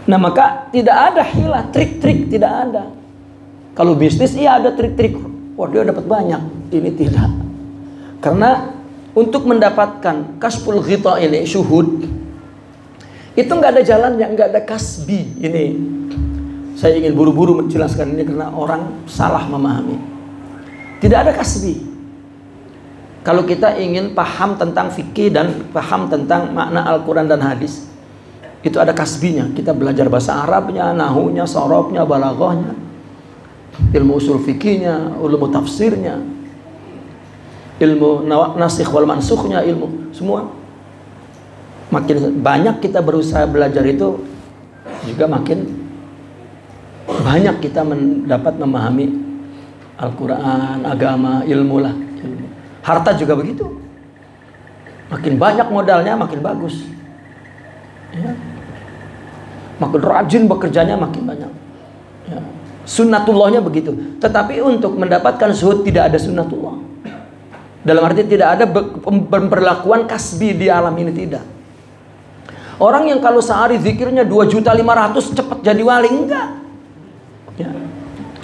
Nah, maka tidak ada hilah, trik-trik, tidak ada. Kalau bisnis iya ada trik-trik. Wah, dia dapat banyak. Ini tidak. Karena untuk mendapatkan kasful ghita ini, syuhud, itu nggak ada jalannya, nggak ada kasbi. Ini saya ingin buru-buru menjelaskan ini karena orang salah memahami. Tidak ada kasbi. Kalau kita ingin paham tentang fikih dan paham tentang makna Al-Quran dan hadis, itu ada kasbinya. Kita belajar bahasa Arabnya, nahunya, sorobnya, balaghahnya, ilmu usul fikihnya, ilmu tafsirnya, ilmu nasikh wal mansukhnya, ilmu semua. Makin banyak kita berusaha belajar itu, juga makin banyak kita dapat memahami Al-Quran, agama, ilmu lah. Ilmu. Harta juga begitu. Makin banyak modalnya makin bagus. Ya. Makin rajin bekerjanya makin banyak. Ya. Sunnatullahnya begitu. Tetapi untuk mendapatkan zuhud tidak ada sunnatullah. Dalam arti tidak ada pemberlakuan kasbi di alam ini, tidak. Orang yang kalau sehari zikirnya 2.500.000 cepat jadi wali, enggak. Ya.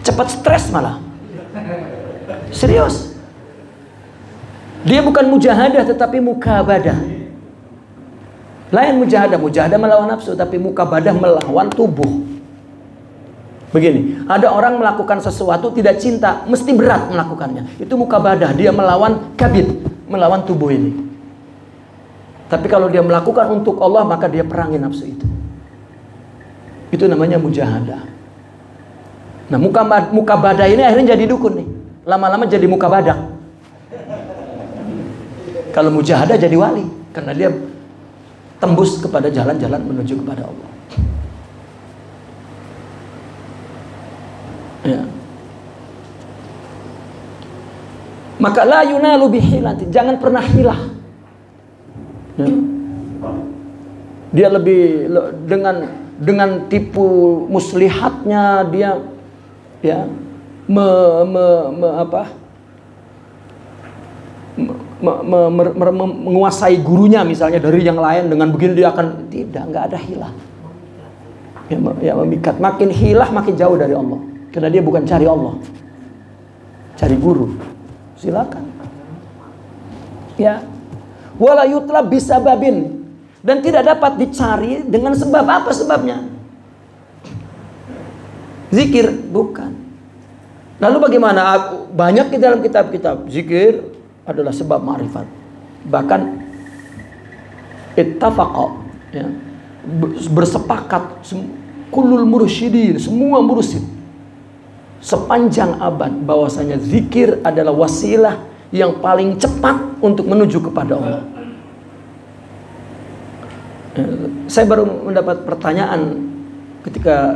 Cepat stres malah. Serius. Dia bukan mujahadah tetapi mukabadah. Lain mujahadah, mujahadah melawan nafsu, tapi mukabadah melawan tubuh. Begini, ada orang melakukan sesuatu tidak cinta, mesti berat melakukannya. Itu mukabadah, dia melawan kabid, melawan tubuh ini. Tapi kalau dia melakukan untuk Allah, maka dia perangi nafsu itu. Itu namanya mujahadah. Nah, mukabadah ini akhirnya jadi dukun nih. Lama-lama jadi mukabadah. Kalau mujahadah jadi wali, karena dia tembus kepada jalan-jalan menuju kepada Allah. Ya. Maka la yunalu bihilatin, jangan pernah hilah. Ya. Dia lebih dengan tipu muslihatnya dia, ya, menguasai gurunya misalnya dari yang lain. Dengan begini dia akan nggak ada hilah. Ya, memikat. Makin hilah makin jauh dari Allah, karena dia bukan cari Allah, cari guru. Silakan. Ya. Wala yutlab bisababin, dan tidak dapat dicari dengan sebab. Apa sebabnya? Zikir bukan. Lalu bagaimana? Banyak di dalam kitab-kitab zikir adalah sebab ma'rifat. Bahkan ittafaqa, ya, bersepakat kullul mursyidin, semua mursyid sepanjang abad bahwasanya zikir adalah wasilah yang paling cepat untuk menuju kepada Allah. Saya baru mendapat pertanyaan ketika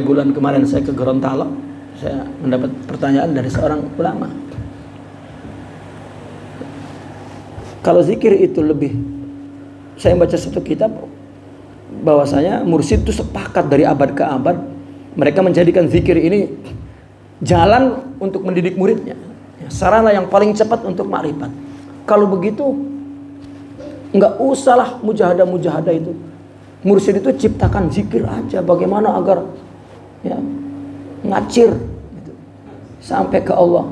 bulan kemarin saya ke Gorontalo. Saya mendapat pertanyaan dari seorang ulama. Kalau zikir itu lebih, saya baca satu kitab bahwasanya mursyid itu sepakat dari abad ke abad mereka menjadikan zikir ini jalan untuk mendidik muridnya, sarana yang paling cepat untuk makrifat. Kalau begitu nggak usahlah mujahadah itu. Mursyid itu ciptakan zikir aja, bagaimana agar ya, ngacir gitu, sampai ke Allah.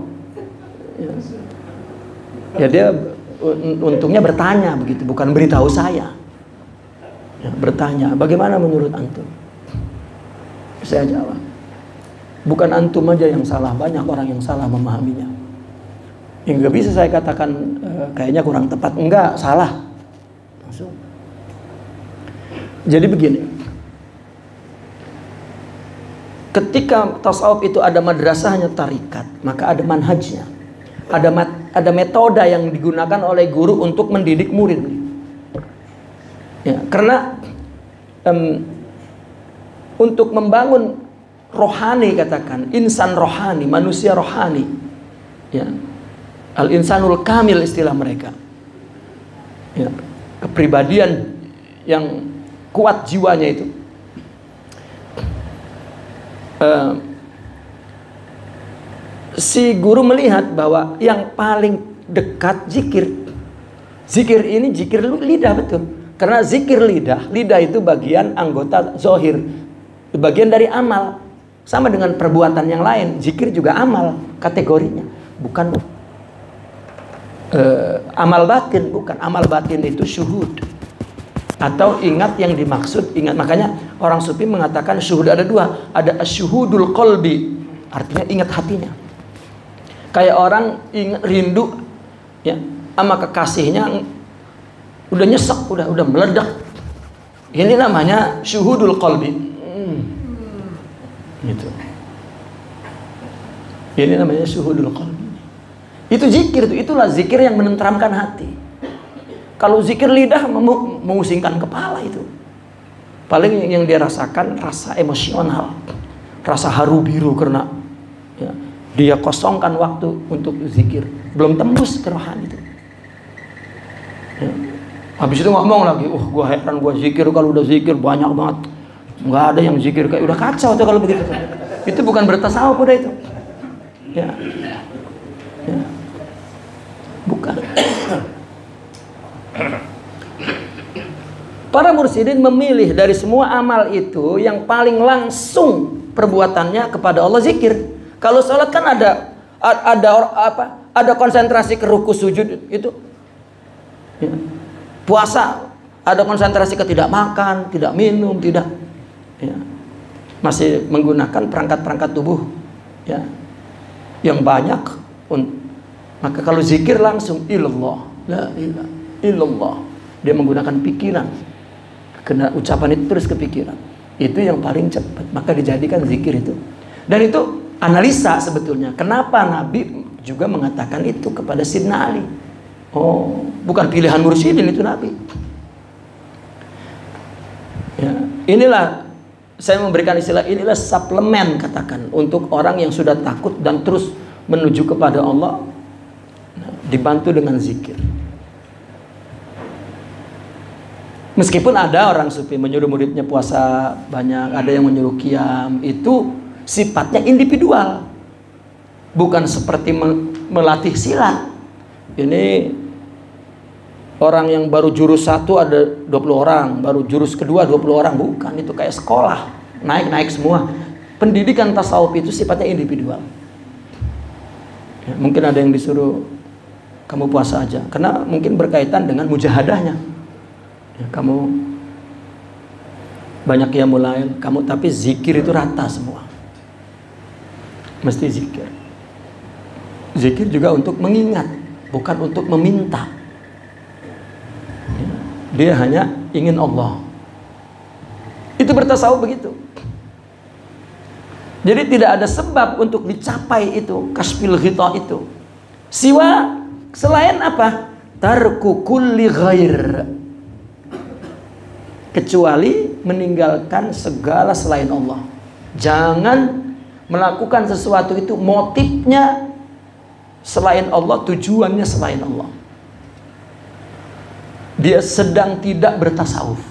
Ya dia untungnya bertanya begitu, bukan beritahu saya. Ya, bertanya, bagaimana menurut antum? Saya jawab, bukan antum aja yang salah, banyak orang yang salah memahaminya. Yang nggak bisa saya katakan kayaknya kurang tepat, enggak, salah. Langsung. Jadi begini, ketika tasawuf itu ada madrasahnya tarikat, maka ada manhajnya, ada metode yang digunakan oleh guru untuk mendidik murid. Ya, karena untuk membangun rohani, katakan insan rohani, manusia rohani, ya, al insanul kamil istilah mereka, ya, kepribadian yang kuat jiwanya itu, si guru melihat bahwa yang paling dekat zikir ini zikir lidah, betul, karena zikir lidah itu bagian anggota zohir, bagian dari amal, sama dengan perbuatan yang lain. Zikir juga amal kategorinya, bukan amal batin, bukan. Amal batin itu syuhud atau ingat yang dimaksud, ingat. Makanya orang sufi mengatakan syuhud ada dua, ada asyuhudul qalbi, artinya ingat hatinya. Kayak orang ingat, rindu ya sama kekasihnya, udah nyesek, udah meledak. Ini namanya syuhudul qalbi. Gitu. Ini namanya syuhudul qalbi. Itu zikir, itulah zikir yang menenteramkan hati. Kalau zikir lidah mengusingkan kepala, itu paling yang dia rasakan rasa emosional, rasa haru biru karena ya, dia kosongkan waktu untuk zikir, belum tembus ke rohani itu. Ya. Habis itu ngomong lagi, gua heran, gua zikir, kalau udah zikir banyak banget, nggak ada yang zikir kayak, udah kacau tuh kalau begitu. Itu bukan bertasawuf udah itu. Ya. Ya. Bukan. Para mursyidin memilih dari semua amal itu yang paling langsung perbuatannya kepada Allah zikir. Kalau sholat kan ada konsentrasi ke ruku sujud itu. Ya. Puasa ada konsentrasi ke tidak makan, tidak minum, tidak. Ya. Masih menggunakan perangkat-perangkat tubuh ya yang banyak. Maka kalau zikir langsung ilallah, la ilaha illallah, dia menggunakan pikiran, kena ucapan itu terus kepikiran, itu yang paling cepat, maka dijadikan zikir itu. Dan itu analisa sebetulnya kenapa Nabi juga mengatakan itu kepada Sidna Ali. Oh, bukan pilihan mursyidin, itu Nabi. Ya, inilah saya memberikan istilah, inilah suplemen, katakan, untuk orang yang sudah takut dan terus menuju kepada Allah, dibantu dengan zikir. Meskipun ada orang sufi menyuruh muridnya puasa banyak, ada yang menyuruh qiyam, itu sifatnya individual, bukan seperti melatih silat. Ini orang yang baru jurus 1 ada 20 orang, baru jurus kedua 20 orang, bukan. Itu kayak sekolah, naik semua. Pendidikan tasawuf itu sifatnya individual. Ya, mungkin ada yang disuruh kamu puasa aja, karena mungkin berkaitan dengan mujahadahnya. Ya, kamu banyak yang mulai kamu, tapi zikir itu rata semua. mesti zikir. Zikir juga untuk mengingat, bukan untuk meminta. Dia hanya ingin Allah. Itu bertasawuf begitu. Jadi tidak ada sebab untuk dicapai itu kasfil ghita itu. Siwa selain apa? Tarku kulli ghair. Kecuali meninggalkan segala selain Allah. Jangan melakukan sesuatu itu motifnya selain Allah, tujuannya selain Allah. Dia sedang tidak bertasawuf.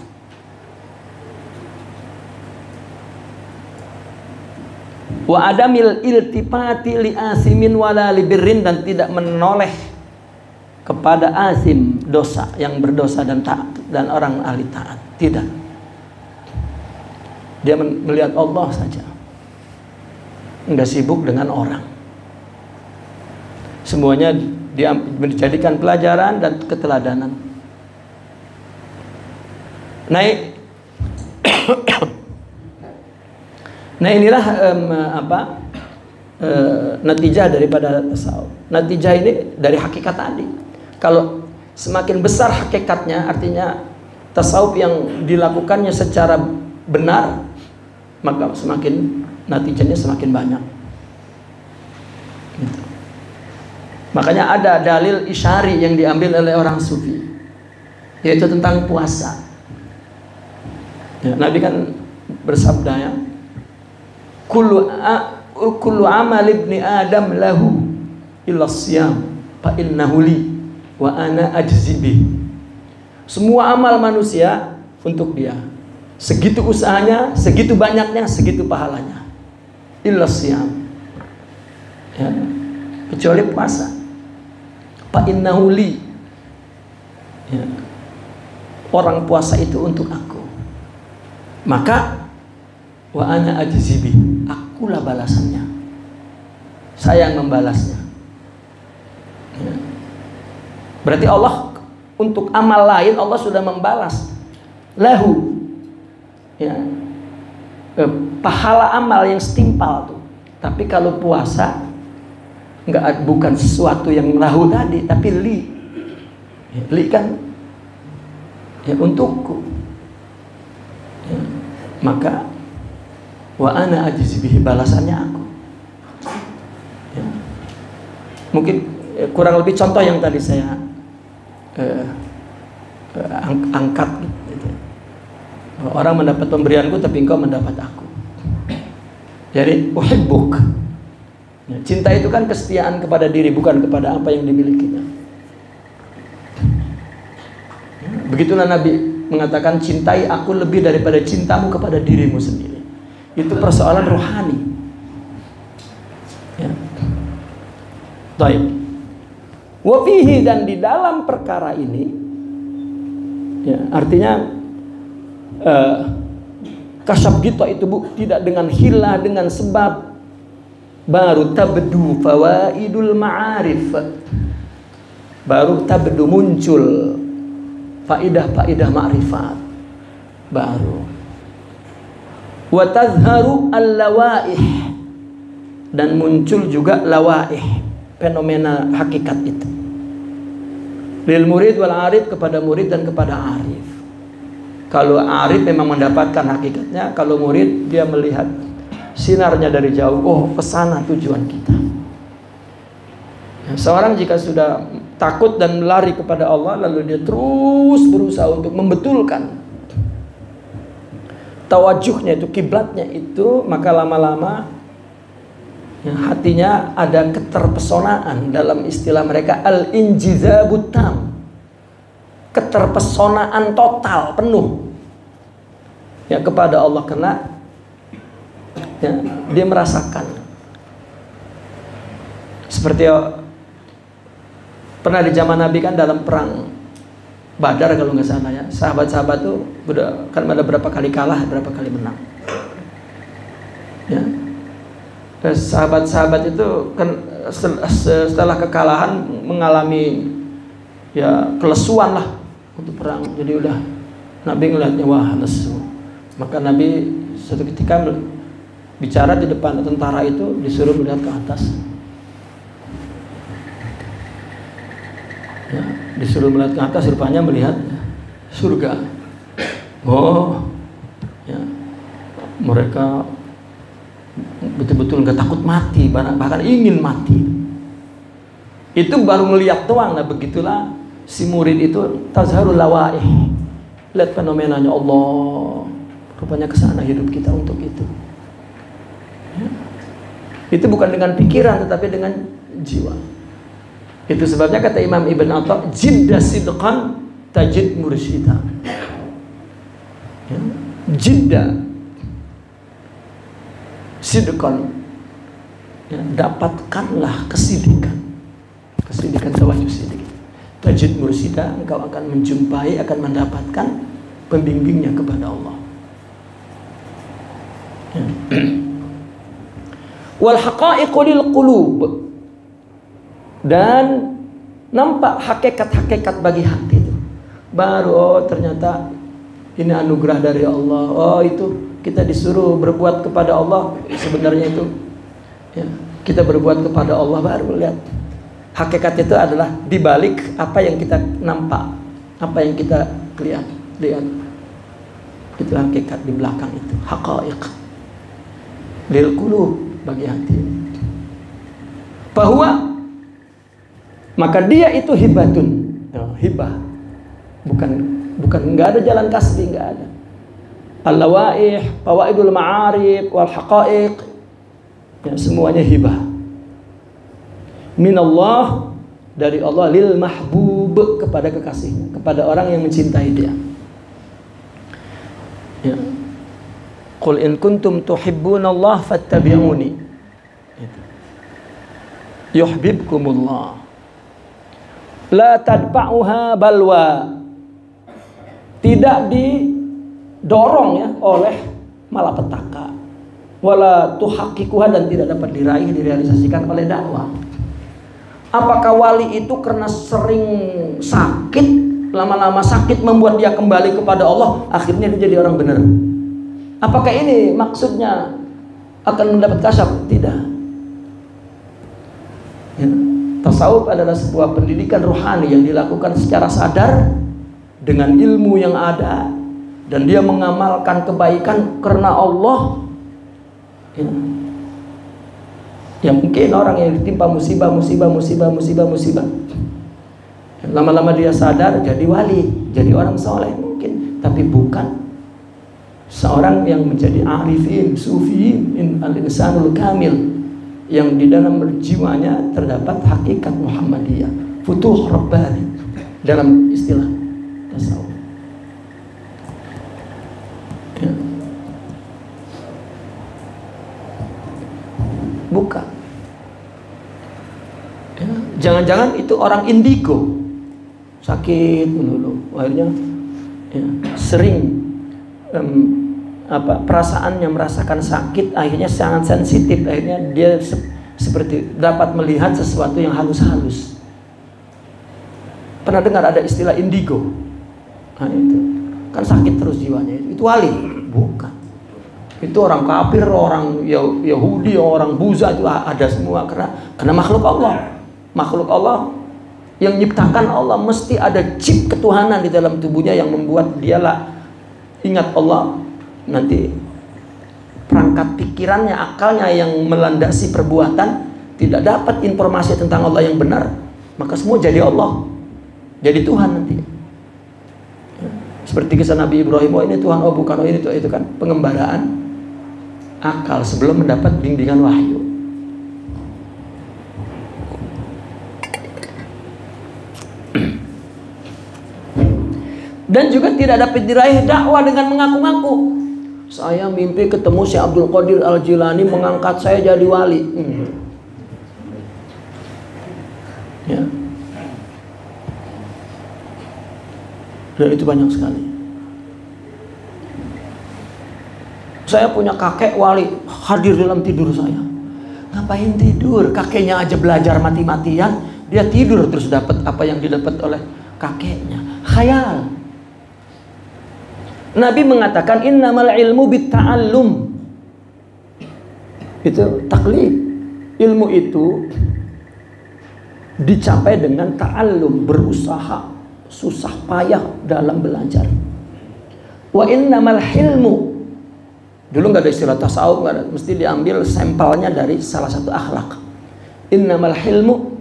Wa adamil iltifati li asimin wala li birrin, dan tidak menoleh kepada asim, dosa, yang berdosa dan taat, dan orang ahli taat. Tidak. Dia melihat Allah saja. Enggak sibuk dengan orang. Semuanya dia menjadikan pelajaran dan keteladanan. Nah inilah natijah daripada tasawuf. Natijah ini dari hakikat tadi. Kalau semakin besar hakikatnya, artinya tasawuf yang dilakukannya secara benar, maka semakin natijahnya semakin banyak. Gitu. Makanya ada dalil isyari yang diambil oleh orang sufi, yaitu tentang puasa. Ya, Nabi kan bersabda, ya, kullu amal ibni adam lahu illa siyam fa innahu li wa ana ajzi bih. Semua amal manusia untuk dia. Segitu usahanya, segitu banyaknya, segitu pahalanya. Illa siyam. Ya, kecuali puasa. Fa innahu li. Ya. Orang puasa itu untuk aku. Maka wa ana ajzi bih. Akulah balasannya. Saya yang membalasnya. Ya. Berarti Allah untuk amal lain Allah sudah membalas. Lahu. Ya. Pahala amal yang setimpal tuh. Tapi kalau puasa bukan sesuatu yang lahu tadi, tapi li. Ya, li kan ya untukku. Ya. Maka wa ana ajzi bihi, balasannya aku. Ya. Mungkin kurang lebih contoh yang tadi saya angkat gitu. Orang mendapat pemberianku tapi engkau mendapat aku. Jadi uhibbuk. Ya, cinta itu kan kesetiaan kepada diri, bukan kepada apa yang dimilikinya. Ya, begitulah Nabi mengatakan, cintai aku lebih daripada cintamu kepada dirimu sendiri. Itu persoalan rohani. Ya. Baik. Wa fihi, dan di dalam perkara ini, ya, artinya kasyaf kita itu tidak dengan hilah, dengan sebab, baru tabdu fawaidul ma'arif, baru tabdu muncul faidah-faidah ma'rifat baru. Wa tazharu al-lawaih, dan muncul juga lawaih, fenomena hakikat itu. Lil murid wal arif, kepada murid dan kepada arif. Kalau arif memang mendapatkan hakikatnya, kalau murid dia melihat sinarnya dari jauh. Oh, kesana tujuan kita. Seorang jika sudah takut dan lari kepada Allah, lalu dia terus berusaha untuk membetulkan tawajuhnya itu, kiblatnya itu, maka lama-lama ya, hatinya ada keterpesonaan. Dalam istilah mereka al-injizabut tam, keterpesonaan total, penuh ya kepada Allah, karena ya, dia merasakan seperti pernah di zaman Nabi kan dalam perang Badar kalau nggak salah ya, sahabat-sahabat tuh kan ada berapa kali kalah, berapa kali menang ya. Sahabat-sahabat itu kan setelah kekalahan mengalami ya kelesuan lah untuk perang. Jadi udah Nabi ngeliatnya wah lesu, maka Nabi suatu ketika bicara di depan tentara itu disuruh melihat ke atas. Ya, disuruh melihat ke atas, rupanya melihat surga. Oh, ya, mereka betul-betul nggak takut mati, bahkan ingin mati. Itu baru ngelihat doang. Nah, begitulah si murid itu tazharul lawaih. Lihat fenomenanya, Allah, rupanya kesana hidup kita untuk itu. Ya. Itu bukan dengan pikiran tetapi dengan jiwa. Itu sebabnya kata Imam Ibn Atha, jidda sidqan tajid mursyida. Ya. Jidda sidqan, ya, dapatkanlah kesidikan tawajjuh sidik. Tajid mursyida, engkau akan menjumpai, akan mendapatkan pembimbingnya kepada Allah. Ya. Wal haqa'iqu lil qulub, dan nampak hakikat-hakikat bagi hati itu. Baru, oh ternyata ini anugerah dari Allah. Oh itu kita disuruh berbuat kepada Allah. Sebenarnya itu, ya, kita berbuat kepada Allah, baru lihat hakikat itu adalah dibalik apa yang kita nampak, apa yang kita lihat. Itu hakikat di belakang itu, haqa'iq lil qulub, bagi hati. Bahwa maka dia itu hibatun, hibah, bukan nggak ada jalan kasbi, nggak ada. Al-lawaih, fawaidul ma'arif, wal haqa'iq, ya, semuanya hibah minallah, dari Allah, lil mahbub, kepada kekasihnya, kepada orang yang mencintai dia. Ya. Qul in kuntum tuhibbunallah fattabi'uni yuhibbukumullah. La tadfa'uha balwa, tidak didorong, ya, oleh malapetaka, wala tuhaqqiquha, dan tidak dapat diraih, direalisasikan oleh dakwah. Apakah wali itu karena sering sakit, lama-lama sakit membuat dia kembali kepada Allah, akhirnya dia jadi orang benar? Apakah ini maksudnya akan mendapat kasyaf? Tidak. Ya. Tasawuf adalah sebuah pendidikan rohani yang dilakukan secara sadar dengan ilmu yang ada, dan dia mengamalkan kebaikan karena Allah. Ya. Ya, mungkin orang yang ditimpa musibah, lama-lama dia sadar, jadi wali, jadi orang soleh mungkin, tapi bukan seorang yang menjadi arifin, sufiin, al-insanul kamil, yang di dalam jiwanya terdapat hakikat Muhammadiyah, futuh rabbani dalam istilah tasawuf. Ya. Bukan. Ya. Jangan-jangan itu orang indigo, sakit dulu, akhirnya, ya, sering perasaannya merasakan sakit, akhirnya sangat sensitif, akhirnya dia seperti dapat melihat sesuatu yang halus-halus. Pernah dengar ada istilah indigo? Nah, itu kan sakit terus jiwanya, itu wali? Bukan. Itu orang kafir, orang Yahudi, orang Buddha, itu ada semua, karena makhluk Allah. Makhluk Allah yang nyiptakan Allah, mesti ada chip ketuhanan di dalam tubuhnya yang membuat dialah ingat Allah. Nanti perangkat pikirannya, akalnya yang melandasi perbuatan tidak dapat informasi tentang Allah yang benar, maka semua jadi Allah, jadi Tuhan nanti. Seperti kisah Nabi Ibrahim, oh ini Tuhan, oh bukan, oh ini itu kan pengembaraan akal sebelum mendapat bimbingan wahyu. Dan juga tidak dapat diraih dakwah dengan mengaku-ngaku. Saya mimpi ketemu Syekh Abdul Qadir Al-Jilani mengangkat saya jadi wali. Ya. Dan itu banyak sekali. Saya punya kakek wali, hadir dalam tidur saya. Ngapain tidur? Kakeknya aja belajar mati-matian, dia tidur terus dapat apa yang didapat oleh kakeknya. Khayal. Nabi mengatakan innamal ilmu bitta'allum. Itu taklif. Ilmu itu dicapai dengan ta'allum, berusaha, susah payah dalam belajar. Wa innamal hilmu, dulu nggak ada istilah tasawuf, nggak ada, mesti diambil sampelnya dari salah satu akhlak. Innamal hilmu,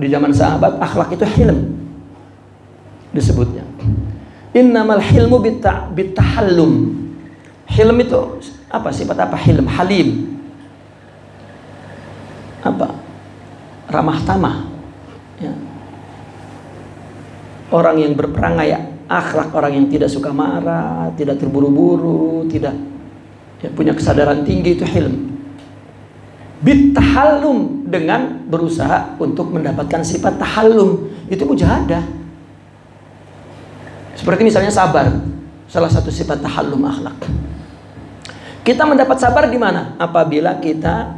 di zaman sahabat akhlak itu hilm disebutnya. Innamal hilmu bitahallum. Hilm itu apa? Sifat apa? Hilm, halim. Apa? Ramah tamah. Ya. Orang yang berperangai akhlak, orang yang tidak suka marah, tidak terburu-buru, tidak punya kesadaran tinggi, itu hilm. Bitahallum, dengan berusaha untuk mendapatkan sifat tahallum, itu mujahadah. Seperti misalnya sabar, salah satu sifat tahallum akhlak. Kita mendapat sabar di mana? Apabila kita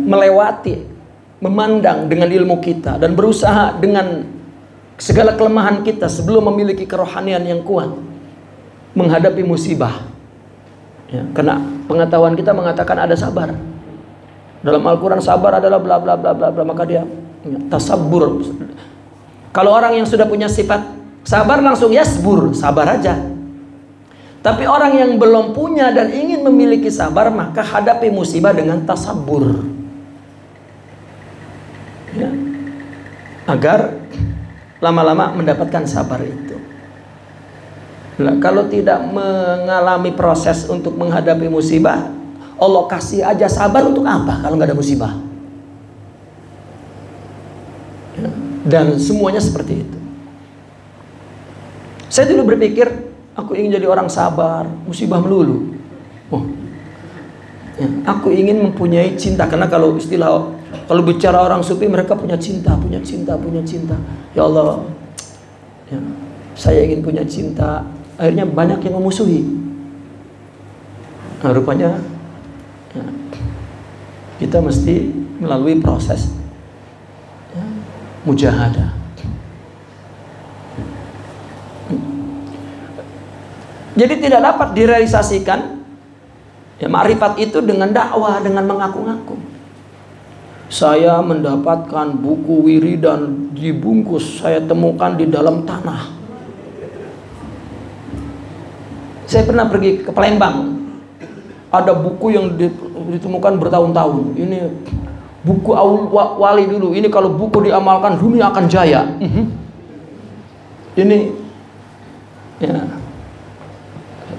melewati, memandang dengan ilmu kita dan berusaha dengan segala kelemahan kita sebelum memiliki kerohanian yang kuat menghadapi musibah. Ya, karena pengetahuan kita mengatakan ada sabar. Dalam Al-Quran sabar adalah bla bla bla bla bla, maka dia tasabbur. Kalau orang yang sudah punya sifat sabar langsung yasbur, sabar aja. Tapi orang yang belum punya dan ingin memiliki sabar, maka hadapi musibah dengan tasabbur. Ya. Agar lama-lama mendapatkan sabar itu. Nah, kalau tidak mengalami proses untuk menghadapi musibah, Allah kasih aja sabar untuk apa kalau nggak ada musibah? Ya. Dan semuanya seperti itu. Saya dulu berpikir, aku ingin jadi orang sabar, musibah melulu. Aku ingin mempunyai cinta, karena kalau bicara orang sufi, mereka punya cinta. Ya Allah, saya ingin punya cinta. Akhirnya banyak yang memusuhi. Nah, rupanya kita mesti melalui proses mujahadah. Jadi tidak dapat direalisasikan ma'rifat itu dengan dakwah, dengan mengaku-ngaku. Saya mendapatkan buku wiridan dibungkus, saya temukan di dalam tanah. Saya pernah pergi ke Palembang, ada buku yang ditemukan bertahun-tahun. Ini buku wali dulu. Ini kalau buku diamalkan dunia akan jaya. Ini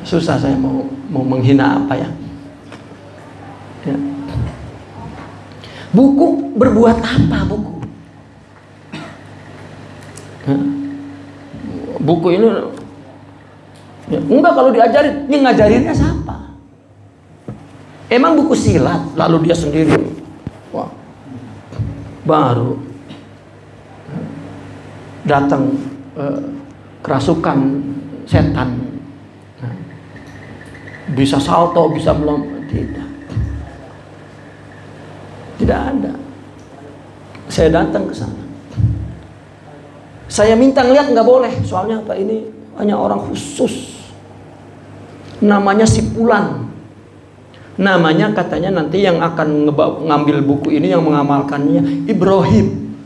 susah saya mau menghina apa ya. Buku berbuat apa buku? Buku ini enggak, kalau diajarin, ini ngajarinnya siapa? Emang buku silat lalu dia sendiri baru datang kerasukan setan, bisa salto, bisa melompat? Tidak ada. Saya datang ke sana, saya minta ngeliat, nggak boleh, soalnya apa, ini hanya orang khusus, namanya Sipulan, namanya katanya nanti yang akan ngambil buku ini, yang mengamalkannya Ibrahim.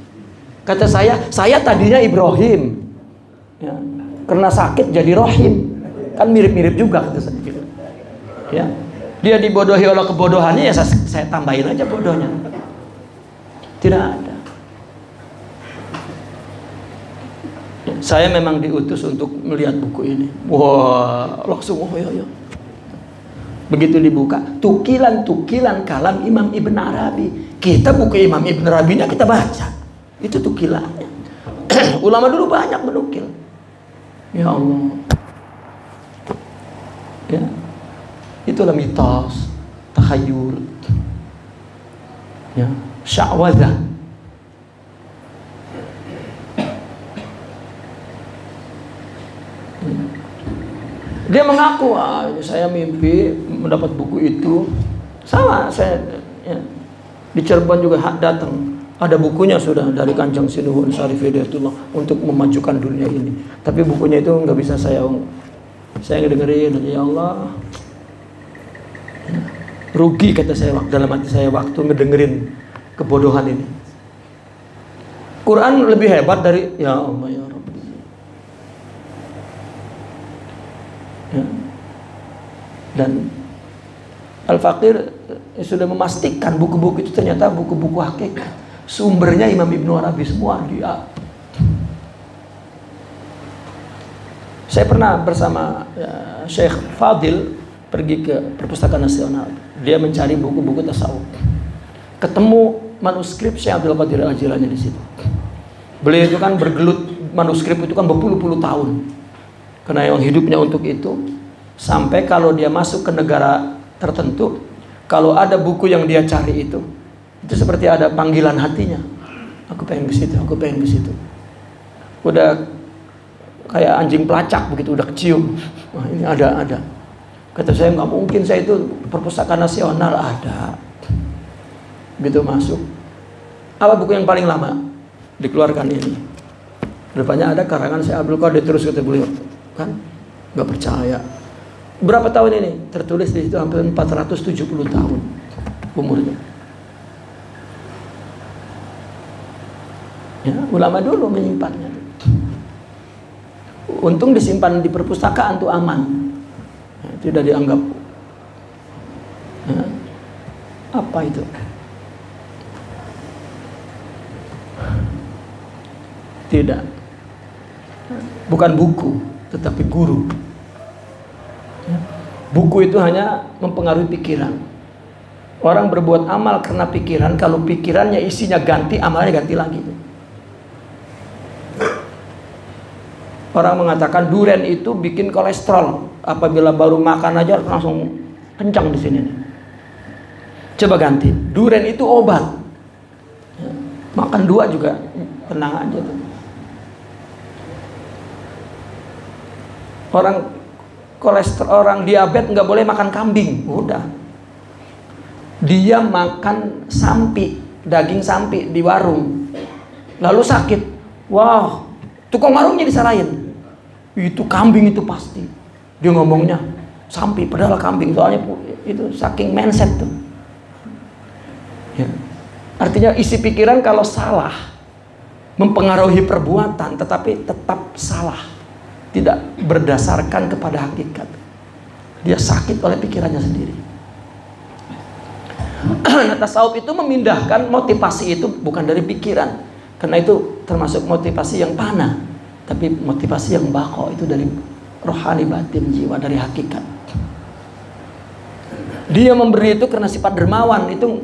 Kata saya tadinya Ibrahim, karena sakit jadi Rohim, kan mirip-mirip juga kata saya. Ya, dia dibodohi oleh kebodohannya, ya saya tambahin aja bodohnya. Tidak ada. Saya memang diutus untuk melihat buku ini. Wah, langsung ya. Begitu dibuka, tukilan kalam Imam Ibn Arabi. Kita buku Imam Ibn Arabinya kita baca. Itu tukilannya. Ulama dulu banyak menukil. Ya Allah. Ya. Itulah mitos, takhayul, sya'wadah. Dia mengaku, saya mimpi mendapat buku itu. Sama, saya di Cirebon juga datang. Ada bukunya sudah dari Kanjeng Sinuhun Syarif Hidayatullah untuk memajukan dunia ini. Tapi bukunya itu nggak bisa saya ngedengerin. Ya Allah. Rugi kata saya dalam hati saya waktu ngedengerin kebodohan ini. Quran lebih hebat dari ya Allah ya Rabbi. Ya. Dan Al-Faqir sudah memastikan buku-buku itu ternyata buku-buku hakikat. Sumbernya Imam Ibnu Arabi semua dia. Saya pernah bersama Syekh Fadil pergi ke Perpustakaan Nasional. Dia mencari buku-buku tasawuf. Ketemu manuskrip Syekh Abdul Qadir Al-Jilani di situ. Beliau itu kan bergelut manuskrip itu kan berpuluh-puluh tahun. Karena yang hidupnya untuk itu. Sampai kalau dia masuk ke negara tertentu, kalau ada buku yang dia cari itu seperti ada panggilan hatinya. Aku pengen ke situ, aku pengen ke situ. Udah kayak anjing pelacak begitu, udah kecium. Wah ini ada. Kata saya nggak mungkin, saya itu Perpustakaan Nasional ada. Begitu masuk, apa buku yang paling lama? Dikeluarkan ini. Depannya ada karangan Syekh Abdul Qadir, terus kata beliau, kan nggak percaya. Berapa tahun ini? Tertulis di situ hampir 470 tahun umurnya. Ya, ulama dulu menyimpannya. Untung disimpan di perpustakaan tuh aman. Ya, tidak dianggap. Ya, apa itu? Tidak. Bukan buku, tetapi guru. Buku itu hanya mempengaruhi pikiran. Orang berbuat amal karena pikiran. Kalau pikirannya isinya ganti, amalnya ganti lagi. Orang mengatakan durian itu bikin kolesterol. Apabila baru makan aja langsung kencang di sini. Coba ganti. Durian itu obat. Makan 2 juga tenang aja tuh. Orang kolesterol, orang diabetes nggak boleh makan kambing, udah. Dia makan sampi, daging sampi di warung, lalu sakit. Wah, tukang warungnya disalahin. Itu kambing itu pasti. Dia ngomongnya sampi, padahal kambing, soalnya itu saking mindset tuh. Ya. Artinya isi pikiran kalau salah mempengaruhi perbuatan, tetapi tetap salah. Tidak berdasarkan kepada hakikat. Dia sakit oleh pikirannya sendiri. Nah, tasawuf itu memindahkan motivasi itu bukan dari pikiran. Karena itu termasuk motivasi yang panah. Tapi motivasi yang bako itu dari rohani batin jiwa, dari hakikat. Dia memberi itu karena sifat dermawan. Itu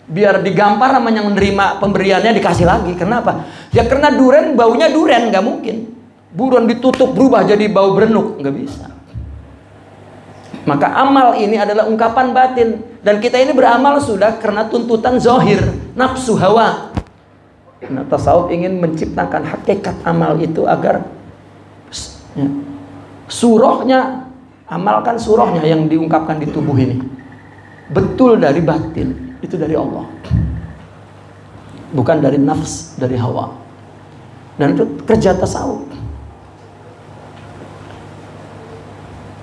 biar digampar namanya menerima pemberiannya, dikasih lagi. Kenapa? Ya karena duren, baunya duren, nggak mungkin. Buruan ditutup berubah jadi bau berenuk, nggak bisa. Maka amal ini adalah ungkapan batin, dan kita ini beramal sudah karena tuntutan zohir, nafsu hawa. Nah, tasawuf ingin menciptakan hakikat amal itu agar ya, surahnya, amalkan surahnya yang diungkapkan di tubuh ini betul dari batin, itu dari Allah, bukan dari nafs, dari hawa. Dan itu kerja tasawuf.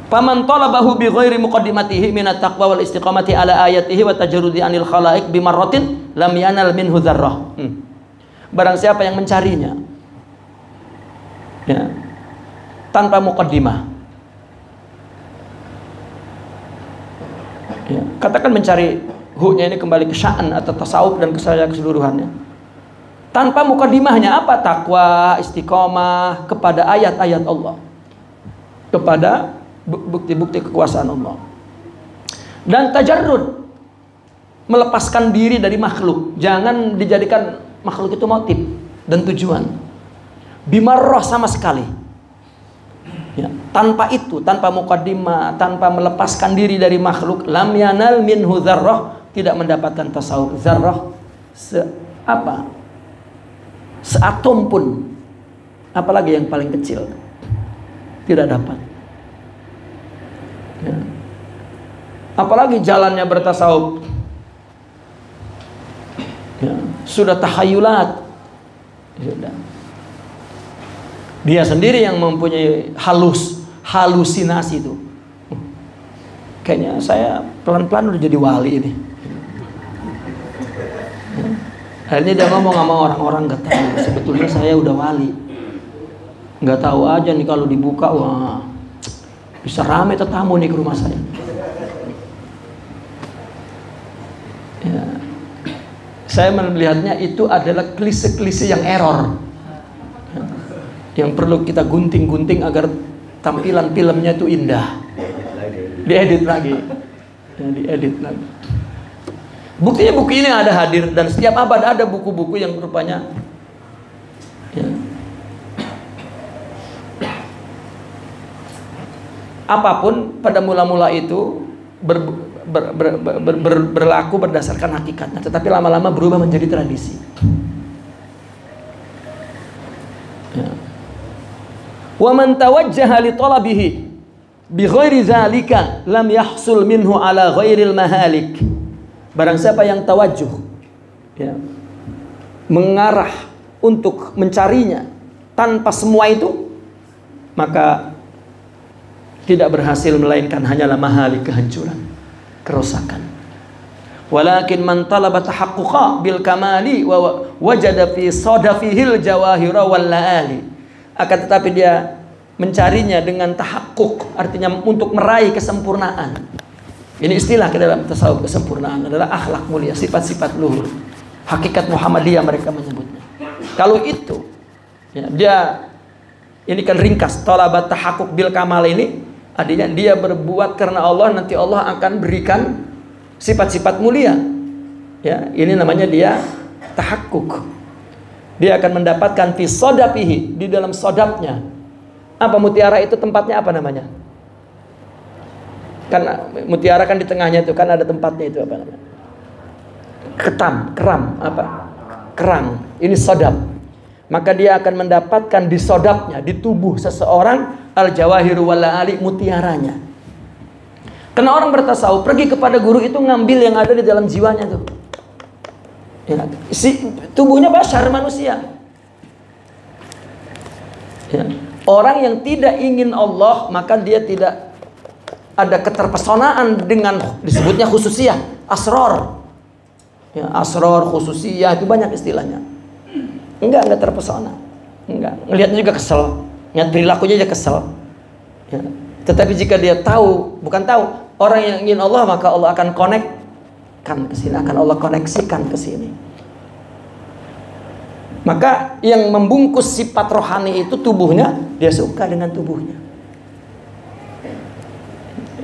Faman talabahu bi ghairi muqaddimatihi min at-taqwa wal istiqamati ala ayatihi wa tajarrudi anil khalaiq bi marratin lam yanal minhu dzarrah. Barang siapa yang mencarinya ya, tanpa muqaddimah. Ya, katakan mencari hu-nya ini kembali ke sya'an atau tasawuf dan keseluruhannya. Tanpa muqaddimahnya apa? Takwa, istiqamah kepada ayat-ayat Allah. Kepada bukti-bukti kekuasaan Allah. Dan tajarrud, melepaskan diri dari makhluk. Jangan dijadikan makhluk itu motif dan tujuan. Bimarrah sama sekali. Ya, tanpa itu, tanpa muqaddimah, tanpa melepaskan diri dari makhluk, lam yanal minhu dzarrah, tidak mendapatkan tasawuf. Dzarrah seatom pun, apalagi yang paling kecil, tidak dapat. Ya. Apalagi jalannya bertasawuf ya, sudah takhayulat, sudah. Dia sendiri yang mempunyai halusinasi itu. kayaknya saya pelan-pelan udah jadi wali ini. Akhirnya dia ngomong sama orang-orang, nggak tahu sebetulnya saya udah wali. Nggak tahu aja nih kalau dibuka, wah bisa rame tetamu nih ke rumah saya. Ya. Saya melihatnya itu adalah klise-klise yang error, yang perlu kita gunting-gunting agar tampilan filmnya itu indah. Diedit lagi, ya, diedit lagi. Buktinya buku ini ada hadir, dan setiap abad ada buku-buku yang rupanya ya. Apapun pada mula-mula itu berlaku berdasarkan hakikatnya, tetapi lama-lama berubah menjadi tradisi. Ya. Wa man tawajjaha li talabihi bi ghairi zalika lam yahsul minhu ala ghairil mahalik. Barang siapa yang tawajuh, ya, mengarah untuk mencarinya tanpa semua itu, maka tidak berhasil, melainkan hanyalah mahalik, kehancuran, kerusakan. Walakin man talaba tahaqquqa bil kamali wa wajada fi sadafihil jawahira wal laali. Akan tetapi dia mencarinya dengan tahakkuk, artinya untuk meraih kesempurnaan. Ini istilah ke dalam tasawuf, kesempurnaan adalah akhlak mulia, sifat-sifat luhur. Hakikat Muhammadiyah mereka menyebutnya. Kalau itu, ya, dia ini kan ringkas, talabat tahakkuk bil kamal ini, artinya dia berbuat karena Allah, nanti Allah akan berikan sifat-sifat mulia. Ya, ini namanya dia tahakkuk. Dia akan mendapatkan fi sodapihi, di dalam sodapnya. Apa mutiara itu tempatnya apa namanya? Karena mutiara kan di tengahnya itu kan ada tempatnya itu apa namanya? Keram, apa? Kerang. Ini sodap. Maka dia akan mendapatkan di sodapnya, di tubuh seseorang, al-jawahiru wal ali, mutiaranya. Karena orang bertasawuf pergi kepada guru itu ngambil yang ada di dalam jiwanya tuh. Ya, tubuhnya bashar, manusia. Ya. Orang yang tidak ingin Allah, maka dia tidak ada keterpesonaan dengan, disebutnya khususiyah, asror. Ya, asror, khususiyah, itu banyak istilahnya. Enggak terpesona. Enggak. Ngelihatnya juga kesel. Lihat perilakunya aja kesel. Ya. Tetapi jika dia tahu, bukan tahu, orang yang ingin Allah, maka Allah akan konekkan ke sini, akan Allah koneksikan ke sini. Maka yang membungkus sifat rohani itu tubuhnya, dia suka dengan tubuhnya.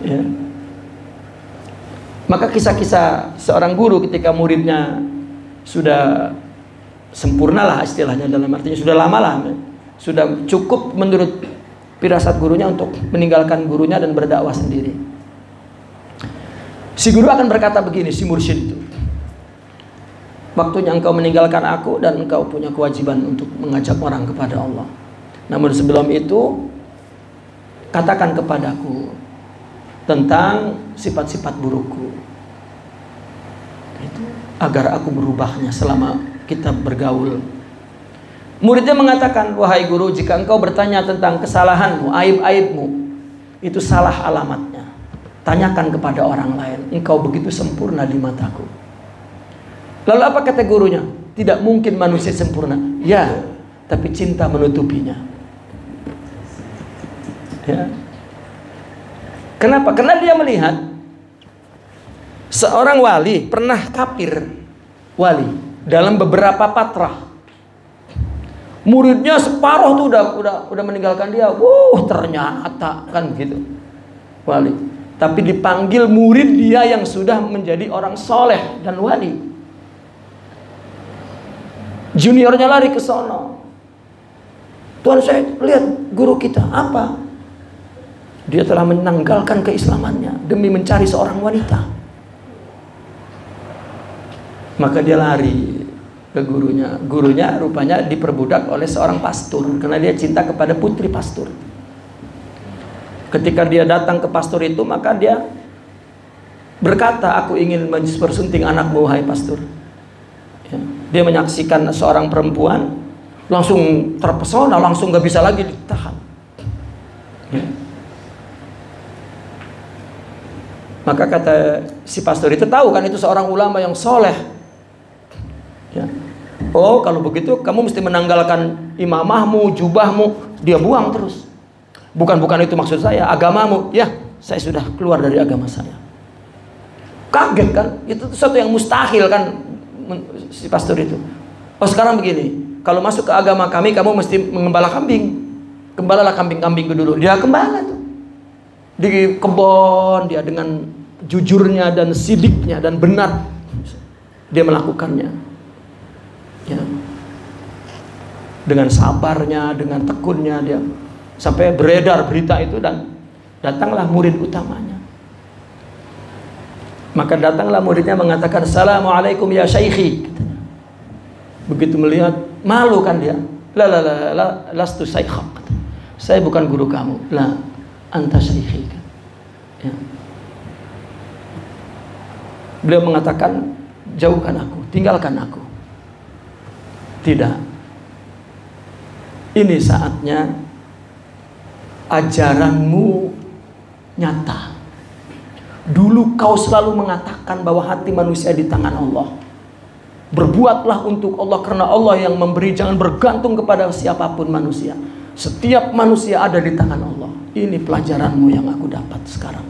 Ya. Maka kisah-kisah seorang guru ketika muridnya sudah sempurna lah istilahnya, dalam artinya sudah lama lah, sudah cukup menurut firasat gurunya untuk meninggalkan gurunya dan berdakwah sendiri. Si guru akan berkata begini, si mursyid itu, waktunya engkau meninggalkan aku dan engkau punya kewajiban untuk mengajak orang kepada Allah. Namun sebelum itu, katakan kepadaku tentang sifat-sifat burukku, itu, agar aku berubahnya selama kita bergaul. Muridnya mengatakan, wahai guru, jika engkau bertanya tentang kesalahanmu, aib-aibmu, itu salah alamatnya. Tanyakan kepada orang lain, engkau begitu sempurna di mataku. Lalu apa kata gurunya? Tidak mungkin manusia sempurna. Ya, tapi cinta menutupinya. Ya. Kenapa? Karena dia melihat seorang wali pernah kafir, wali dalam beberapa patrah. Muridnya separuh tuh udah meninggalkan dia. Ternyata kan begitu. Wali. Tapi dipanggil murid dia yang sudah menjadi orang soleh dan wali. Juniornya lari ke sono. Tuhan, saya lihat guru kita apa? Dia telah menanggalkan keislamannya demi mencari seorang wanita. Maka dia lari ke gurunya. Gurunya rupanya diperbudak oleh seorang pastor karena dia cinta kepada putri pastor. Ketika dia datang ke pastor itu, maka dia berkata, aku ingin mempersunting anakmu, wahai pastor. Ya. Dia menyaksikan seorang perempuan, langsung terpesona, langsung gak bisa lagi ditahan. Ya. Maka kata si pastor itu, tahu kan itu seorang ulama yang soleh. Ya. Oh, kalau begitu kamu mesti menanggalkan imamahmu, jubahmu. Dia buang terus. Bukan itu maksud saya, agamamu. Ya, saya sudah keluar dari agama saya. Kaget kan? Itu sesuatu yang mustahil kan, si pastor itu. Oh, sekarang begini, kalau masuk ke agama kami, kamu mesti mengembala kambing. Gembalalah kambing-kambingku dulu. Dia gembala tuh di kebun, dia dengan jujurnya dan sidiknya dan benar dia melakukannya, ya. Dengan sabarnya, dengan tekunnya dia sampai beredar berita itu, dan datanglah murid utamanya. Maka datanglah muridnya mengatakan, "Assalamualaikum ya syaikhi." Begitu melihat, malu kan dia. La lastu syaikh. Saya bukan guru kamu. La anta syaikhi. Ya. Beliau mengatakan, jauhkan aku, tinggalkan aku. Tidak. Ini saatnya ajaranmu nyata. Dulu kau selalu mengatakan bahwa hati manusia di tangan Allah. Berbuatlah untuk Allah, karena Allah yang memberi, jangan bergantung kepada siapapun manusia. Setiap manusia ada di tangan Allah. Ini pelajaranmu yang aku dapat sekarang.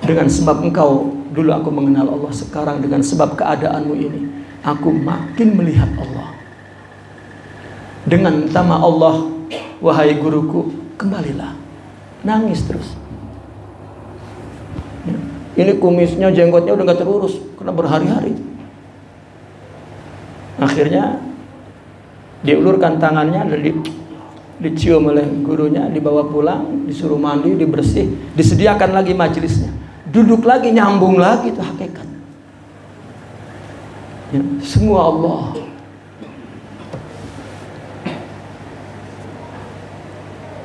Dengan sebab engkau, dulu aku mengenal Allah, sekarang dengan sebab keadaanmu ini, aku makin melihat Allah. Dengan nama Allah, wahai guruku, kembalilah. Nangis terus. Ini kumisnya, jenggotnya udah gak terurus karena berhari-hari. Akhirnya diulurkan tangannya dan dicium oleh gurunya, dibawa pulang, disuruh mandi, dibersih, disediakan lagi majelisnya. Duduk lagi, nyambung lagi, itu hakikat. Ya, semua Allah.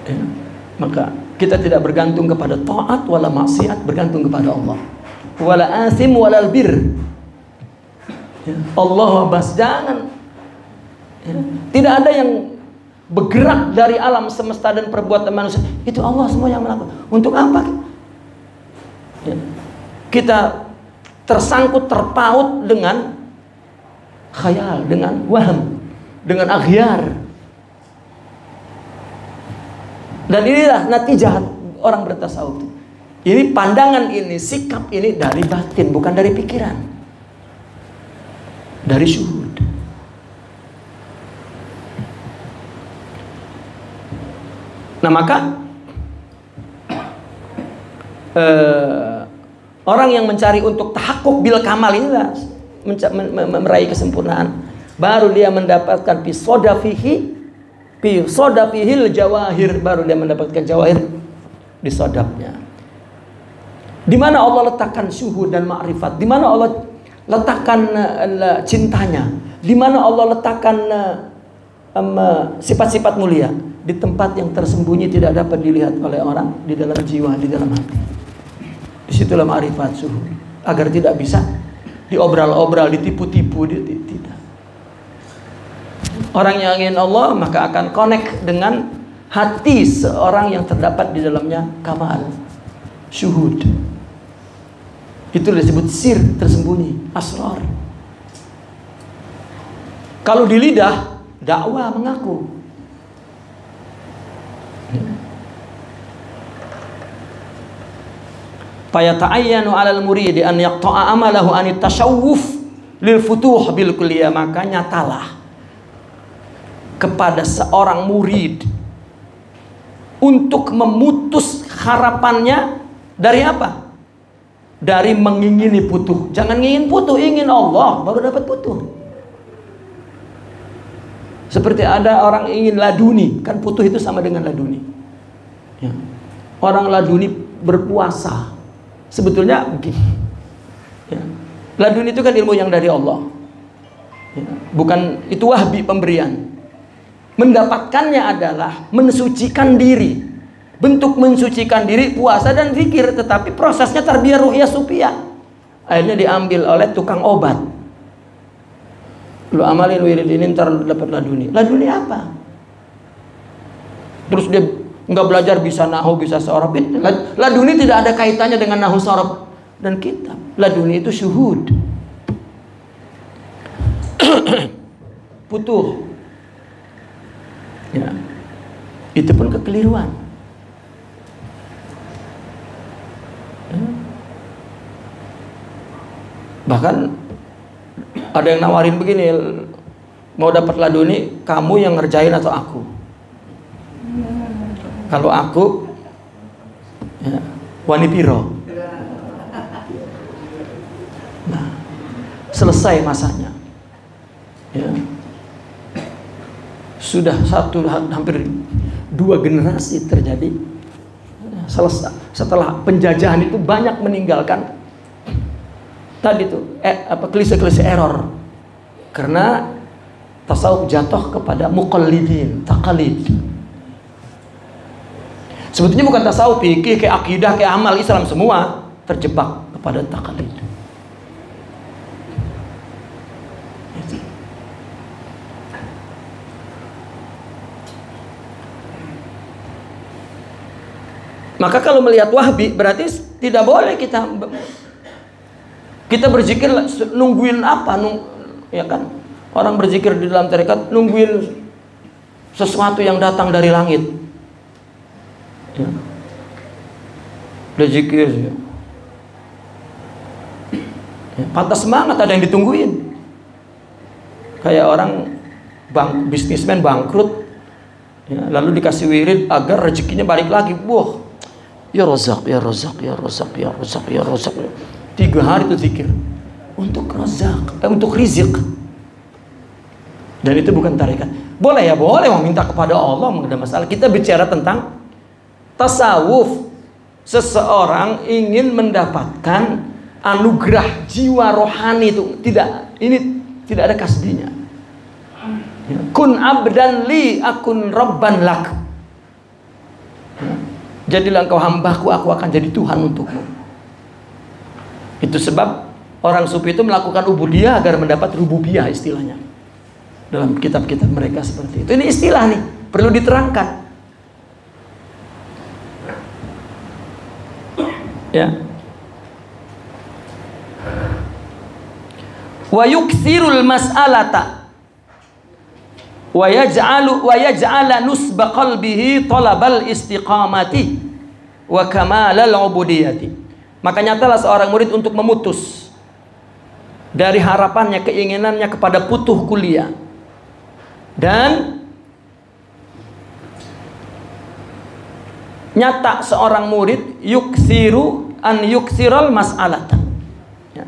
Ya, maka kita tidak bergantung kepada taat wala maksiat, bergantung kepada Allah. Wala asim walal bir. Ya, Allah bas, jangan. Ya, tidak ada yang bergerak dari alam semesta dan perbuatan manusia. Itu Allah semua yang melakukan. Untuk apa? Ya, kita tersangkut, terpaut dengan khayal, dengan waham, dengan aghyar. Dan inilah natijah orang bertasawuf. Ini pandangan ini, sikap ini dari batin, bukan dari pikiran. Dari syuhud. Nah maka orang yang mencari untuk tahakkuk bil kamal inilah meraih kesempurnaan. Baru dia mendapatkan fi sodafihil jawahir, baru dia mendapatkan jawahir di sodapnya. Di mana Allah letakkan syuhud dan ma'rifat, di mana Allah letakkan cintanya, di mana Allah letakkan sifat-sifat mulia, di tempat yang tersembunyi tidak dapat dilihat oleh orang, di dalam jiwa, di dalam hati. Disitulah ma'rifat syuhud, agar tidak bisa diobral-obral, ditipu-tipu, tidak. Orang yang ingin Allah maka akan connect dengan hati seorang yang terdapat di dalamnya kamal syuhud. Itu disebut sir tersembunyi, asrar. Kalau di lidah, dakwah mengaku. Fayata'ayyanu 'alal muridi an yaqta'a amalahu an tashawuf lil futuh bil kulliyah, maka nyatalah kepada seorang murid untuk memutus harapannya dari apa? Dari mengingini putuh. Jangan ingin putuh, ingin Allah baru dapat putuh. Seperti ada orang ingin laduni, kan putuh itu sama dengan laduni. Ya. Orang laduni berpuasa, sebetulnya begini. Ya. Laduni itu kan ilmu yang dari Allah. Ya. Bukan itu wahbi pemberian. Mendapatkannya adalah mensucikan diri. Bentuk mensucikan diri, puasa dan zikir. Tetapi prosesnya tarbiyah ruhiyah sufiyah. Akhirnya diambil oleh tukang obat. Lu amalin wirid ini ntar dapat laduni. Laduni apa? Terus dia nggak belajar bisa nahu, bisa sorof. Laduni tidak ada kaitannya dengan nahu, sorof dan kitab. Laduni itu syuhud. Putuh. Ya. Itu pun kekeliruan. Ya. Bahkan ada yang nawarin begini, mau dapat laduni, kamu yang ngerjain atau aku? Kalau aku, ya, wani piro. Nah, selesai masanya. Ya. Sudah hampir 2 generasi terjadi. Selesai. Setelah penjajahan itu banyak meninggalkan tadi tuh klise-klise error. Karena tasawuf jatuh kepada muqallidin, taqalid. Sebetulnya bukan tasawuf, fikih, kayak akidah, kayak amal Islam semua terjebak kepada taqalid. Maka kalau melihat Wahbi berarti tidak boleh kita berzikir nungguin apa, ya kan? Orang berzikir di dalam tarekat nungguin sesuatu yang datang dari langit. Ya. Berzikir ya. Ya, pantas semangat, ada yang ditungguin. Kayak orang bisnismen bangkrut, ya, lalu dikasih wirid agar rezekinya balik lagi. Wah, ya Razak, ya Razak, ya Razak, ya Razak, ya Razak. 3 hari itu zikir untuk razak, untuk rizq. Dan itu bukan tarekat. Boleh ya, boleh meminta kepada Allah, enggak ada masalah. Kita bicara tentang tasawuf. Seseorang ingin mendapatkan anugerah jiwa rohani itu ini tidak ada kasdinya. Kun abdan li akun rabban lak. Jadilah engkau hambaku, aku akan jadi Tuhan untukmu. Itu sebab orang sufi itu melakukan ubudiyah agar mendapat rububiyah istilahnya. Dalam kitab-kitab mereka seperti itu. Ini istilah nih, perlu diterangkan. Ya. Wa yukthirul mas'alata wa yaj'ala nusba qalbihi talabal istiqamati wa kamalal ubudiyati. Maka nyatalah seorang murid untuk memutus dari harapannya, keinginannya kepada putuh kuliah, dan nyata seorang murid yuksiru an yuksiral mas'alatan, ya.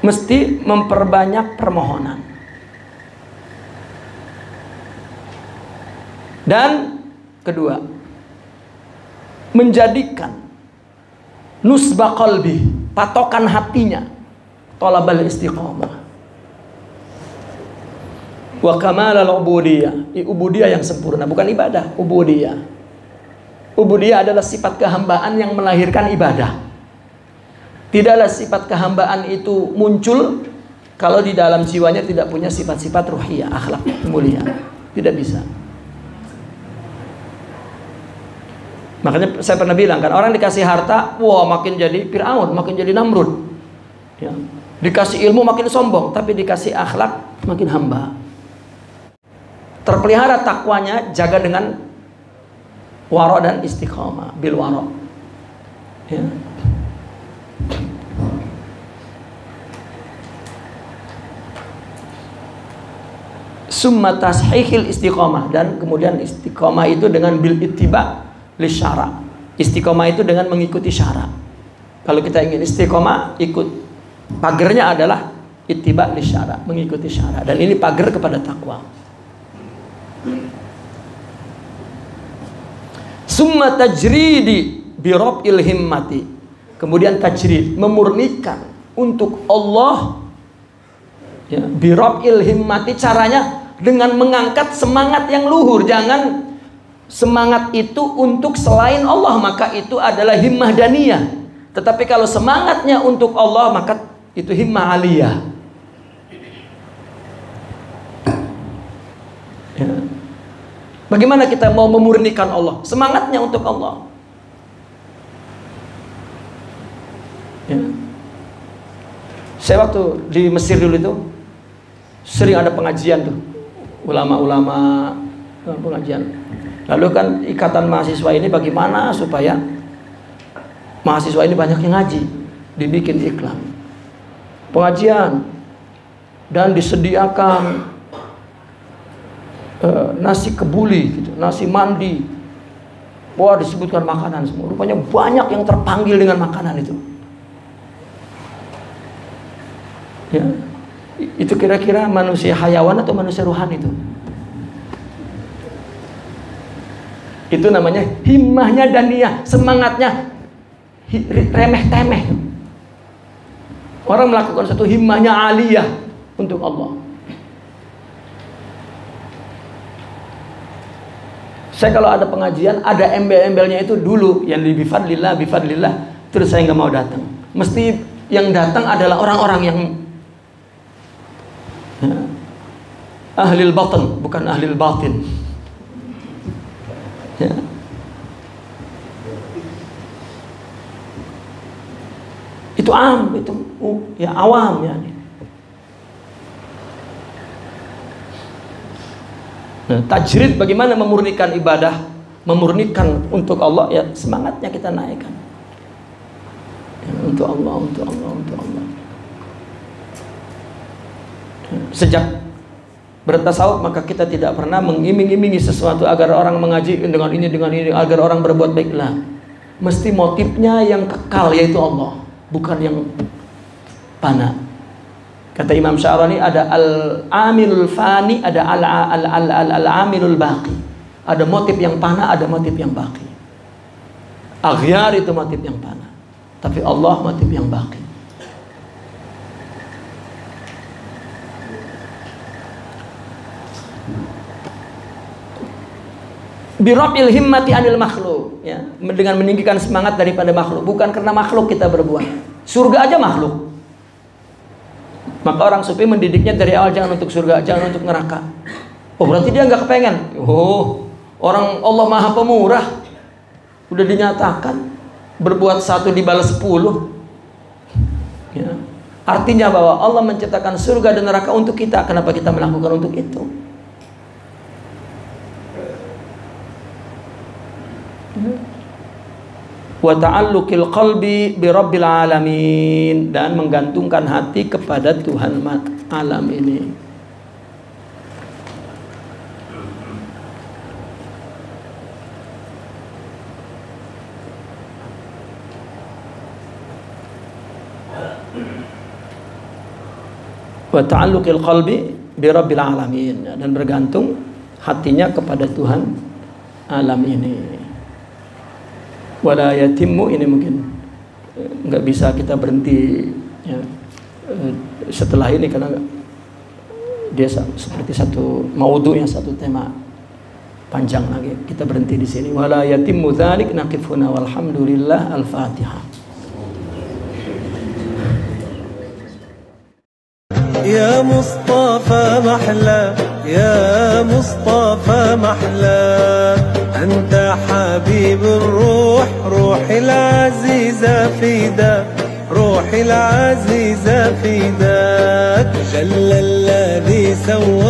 Mesti memperbanyak permohonan. Dan kedua, menjadikan nusba qalbi, patokan hatinya, talabal istiqamah, wa kamalal ubudiyah, ubudiyah yang sempurna, bukan ibadah, ubudiyah. Ubudiyah adalah sifat kehambaan yang melahirkan ibadah. Tidaklah sifat kehambaan itu muncul kalau di dalam jiwanya tidak punya sifat-sifat ruhiyah, akhlak mulia. Tidak bisa. Makanya saya pernah bilang kan, orang dikasih harta, wah makin jadi Fir'aun, makin jadi Namrud. Ya. Dikasih ilmu makin sombong, tapi dikasih akhlak makin hamba. Terpelihara takwanya, jaga dengan waro dan istiqamah, bil waro. Ya. Summa tashihil istiqamah, dan kemudian istiqamah itu dengan bil ittiba li syara. Istiqamah itu dengan mengikuti syara. Kalau kita ingin istiqamah, ikut pagernya adalah ittiba li syara, mengikuti syara, dan ini pagar kepada takwa. Summa tajridi bi rabbil himmati, kemudian tajrid, memurnikan untuk Allah, ya, bi rabbil himmati, caranya dengan mengangkat semangat yang luhur. Jangan semangat itu untuk selain Allah, maka itu adalah himmah daniyah. Tetapi kalau semangatnya untuk Allah, maka itu himmah aliyah. Ya. Bagaimana kita mau memurnikan Allah? Semangatnya untuk Allah. Ya. Saya waktu di Mesir dulu itu sering ada pengajian tuh, ulama-ulama pengajian. Lalu kan ikatan mahasiswa ini bagaimana supaya mahasiswa ini banyak yang ngaji, dibikin iklan pengajian dan disediakan nasi kebuli, gitu, nasi mandi. Wah, disebutkan makanan semua. Rupanya banyak yang terpanggil dengan makanan itu. Ya, itu kira-kira manusia hayawan atau manusia rohani itu? Itu namanya himmahnya daniyah, semangatnya remeh-temeh. Orang melakukan satu himmahnya aliyah untuk Allah. Saya kalau ada pengajian, ada embel-embelnya itu dulu yang di bifadlillah, terus saya nggak mau datang. Mesti yang datang adalah orang-orang yang ahlil batin, bukan ahlil batin. Ya. Itu itu ya awam ya. Nah, tajrid bagaimana memurnikan ibadah, memurnikan untuk Allah, ya semangatnya kita naikkan. Ya, untuk Allah. Sejak bertasawuf maka kita tidak pernah mengiming-imingi sesuatu agar orang mengaji dengan ini, agar orang berbuat baiklah. Mesti motifnya yang kekal, yaitu Allah, bukan yang fana. Kata Imam Sya'rani, ada al-amilul fani, ada al-amilul baqi. Ada motif yang fana, ada motif yang baqi. Aghyar itu motif yang fana, tapi Allah motif yang baqi. Birafil himmati anil makhluk, ya, dengan meninggikan semangat daripada makhluk. Bukan karena makhluk kita berbuat. Surga aja makhluk. Maka orang sufi mendidiknya dari awal, jangan untuk surga, jangan untuk neraka. Oh, berarti dia nggak kepengen. Oh, orang Allah Maha Pemurah, udah dinyatakan berbuat 1 dibalas 10. Ya. Artinya bahwa Allah menciptakan surga dan neraka untuk kita. Kenapa kita melakukan untuk itu? Wa ta'alluqil qalbi bi rabbil alamin, dan menggantungkan hati kepada Tuhan alam ini. Wa ta'alluqil qalbi bi rabbil alamin, dan bergantung hatinya kepada Tuhan alam ini. Wala yatimmu, ini mungkin nggak bisa kita berhenti ya, setelah ini, karena dia seperti satu maudhu, yang satu tema panjang lagi. Kita berhenti di sini. Wala yatimmu dzalik naqifuna walhamdulillah. Al-Fatihah. Ya Mustafa mahla, ya Mustafa mahla, anta habibur ruh, ruhil aziza fida, ruhil aziza fida, jalla alladhi sawwa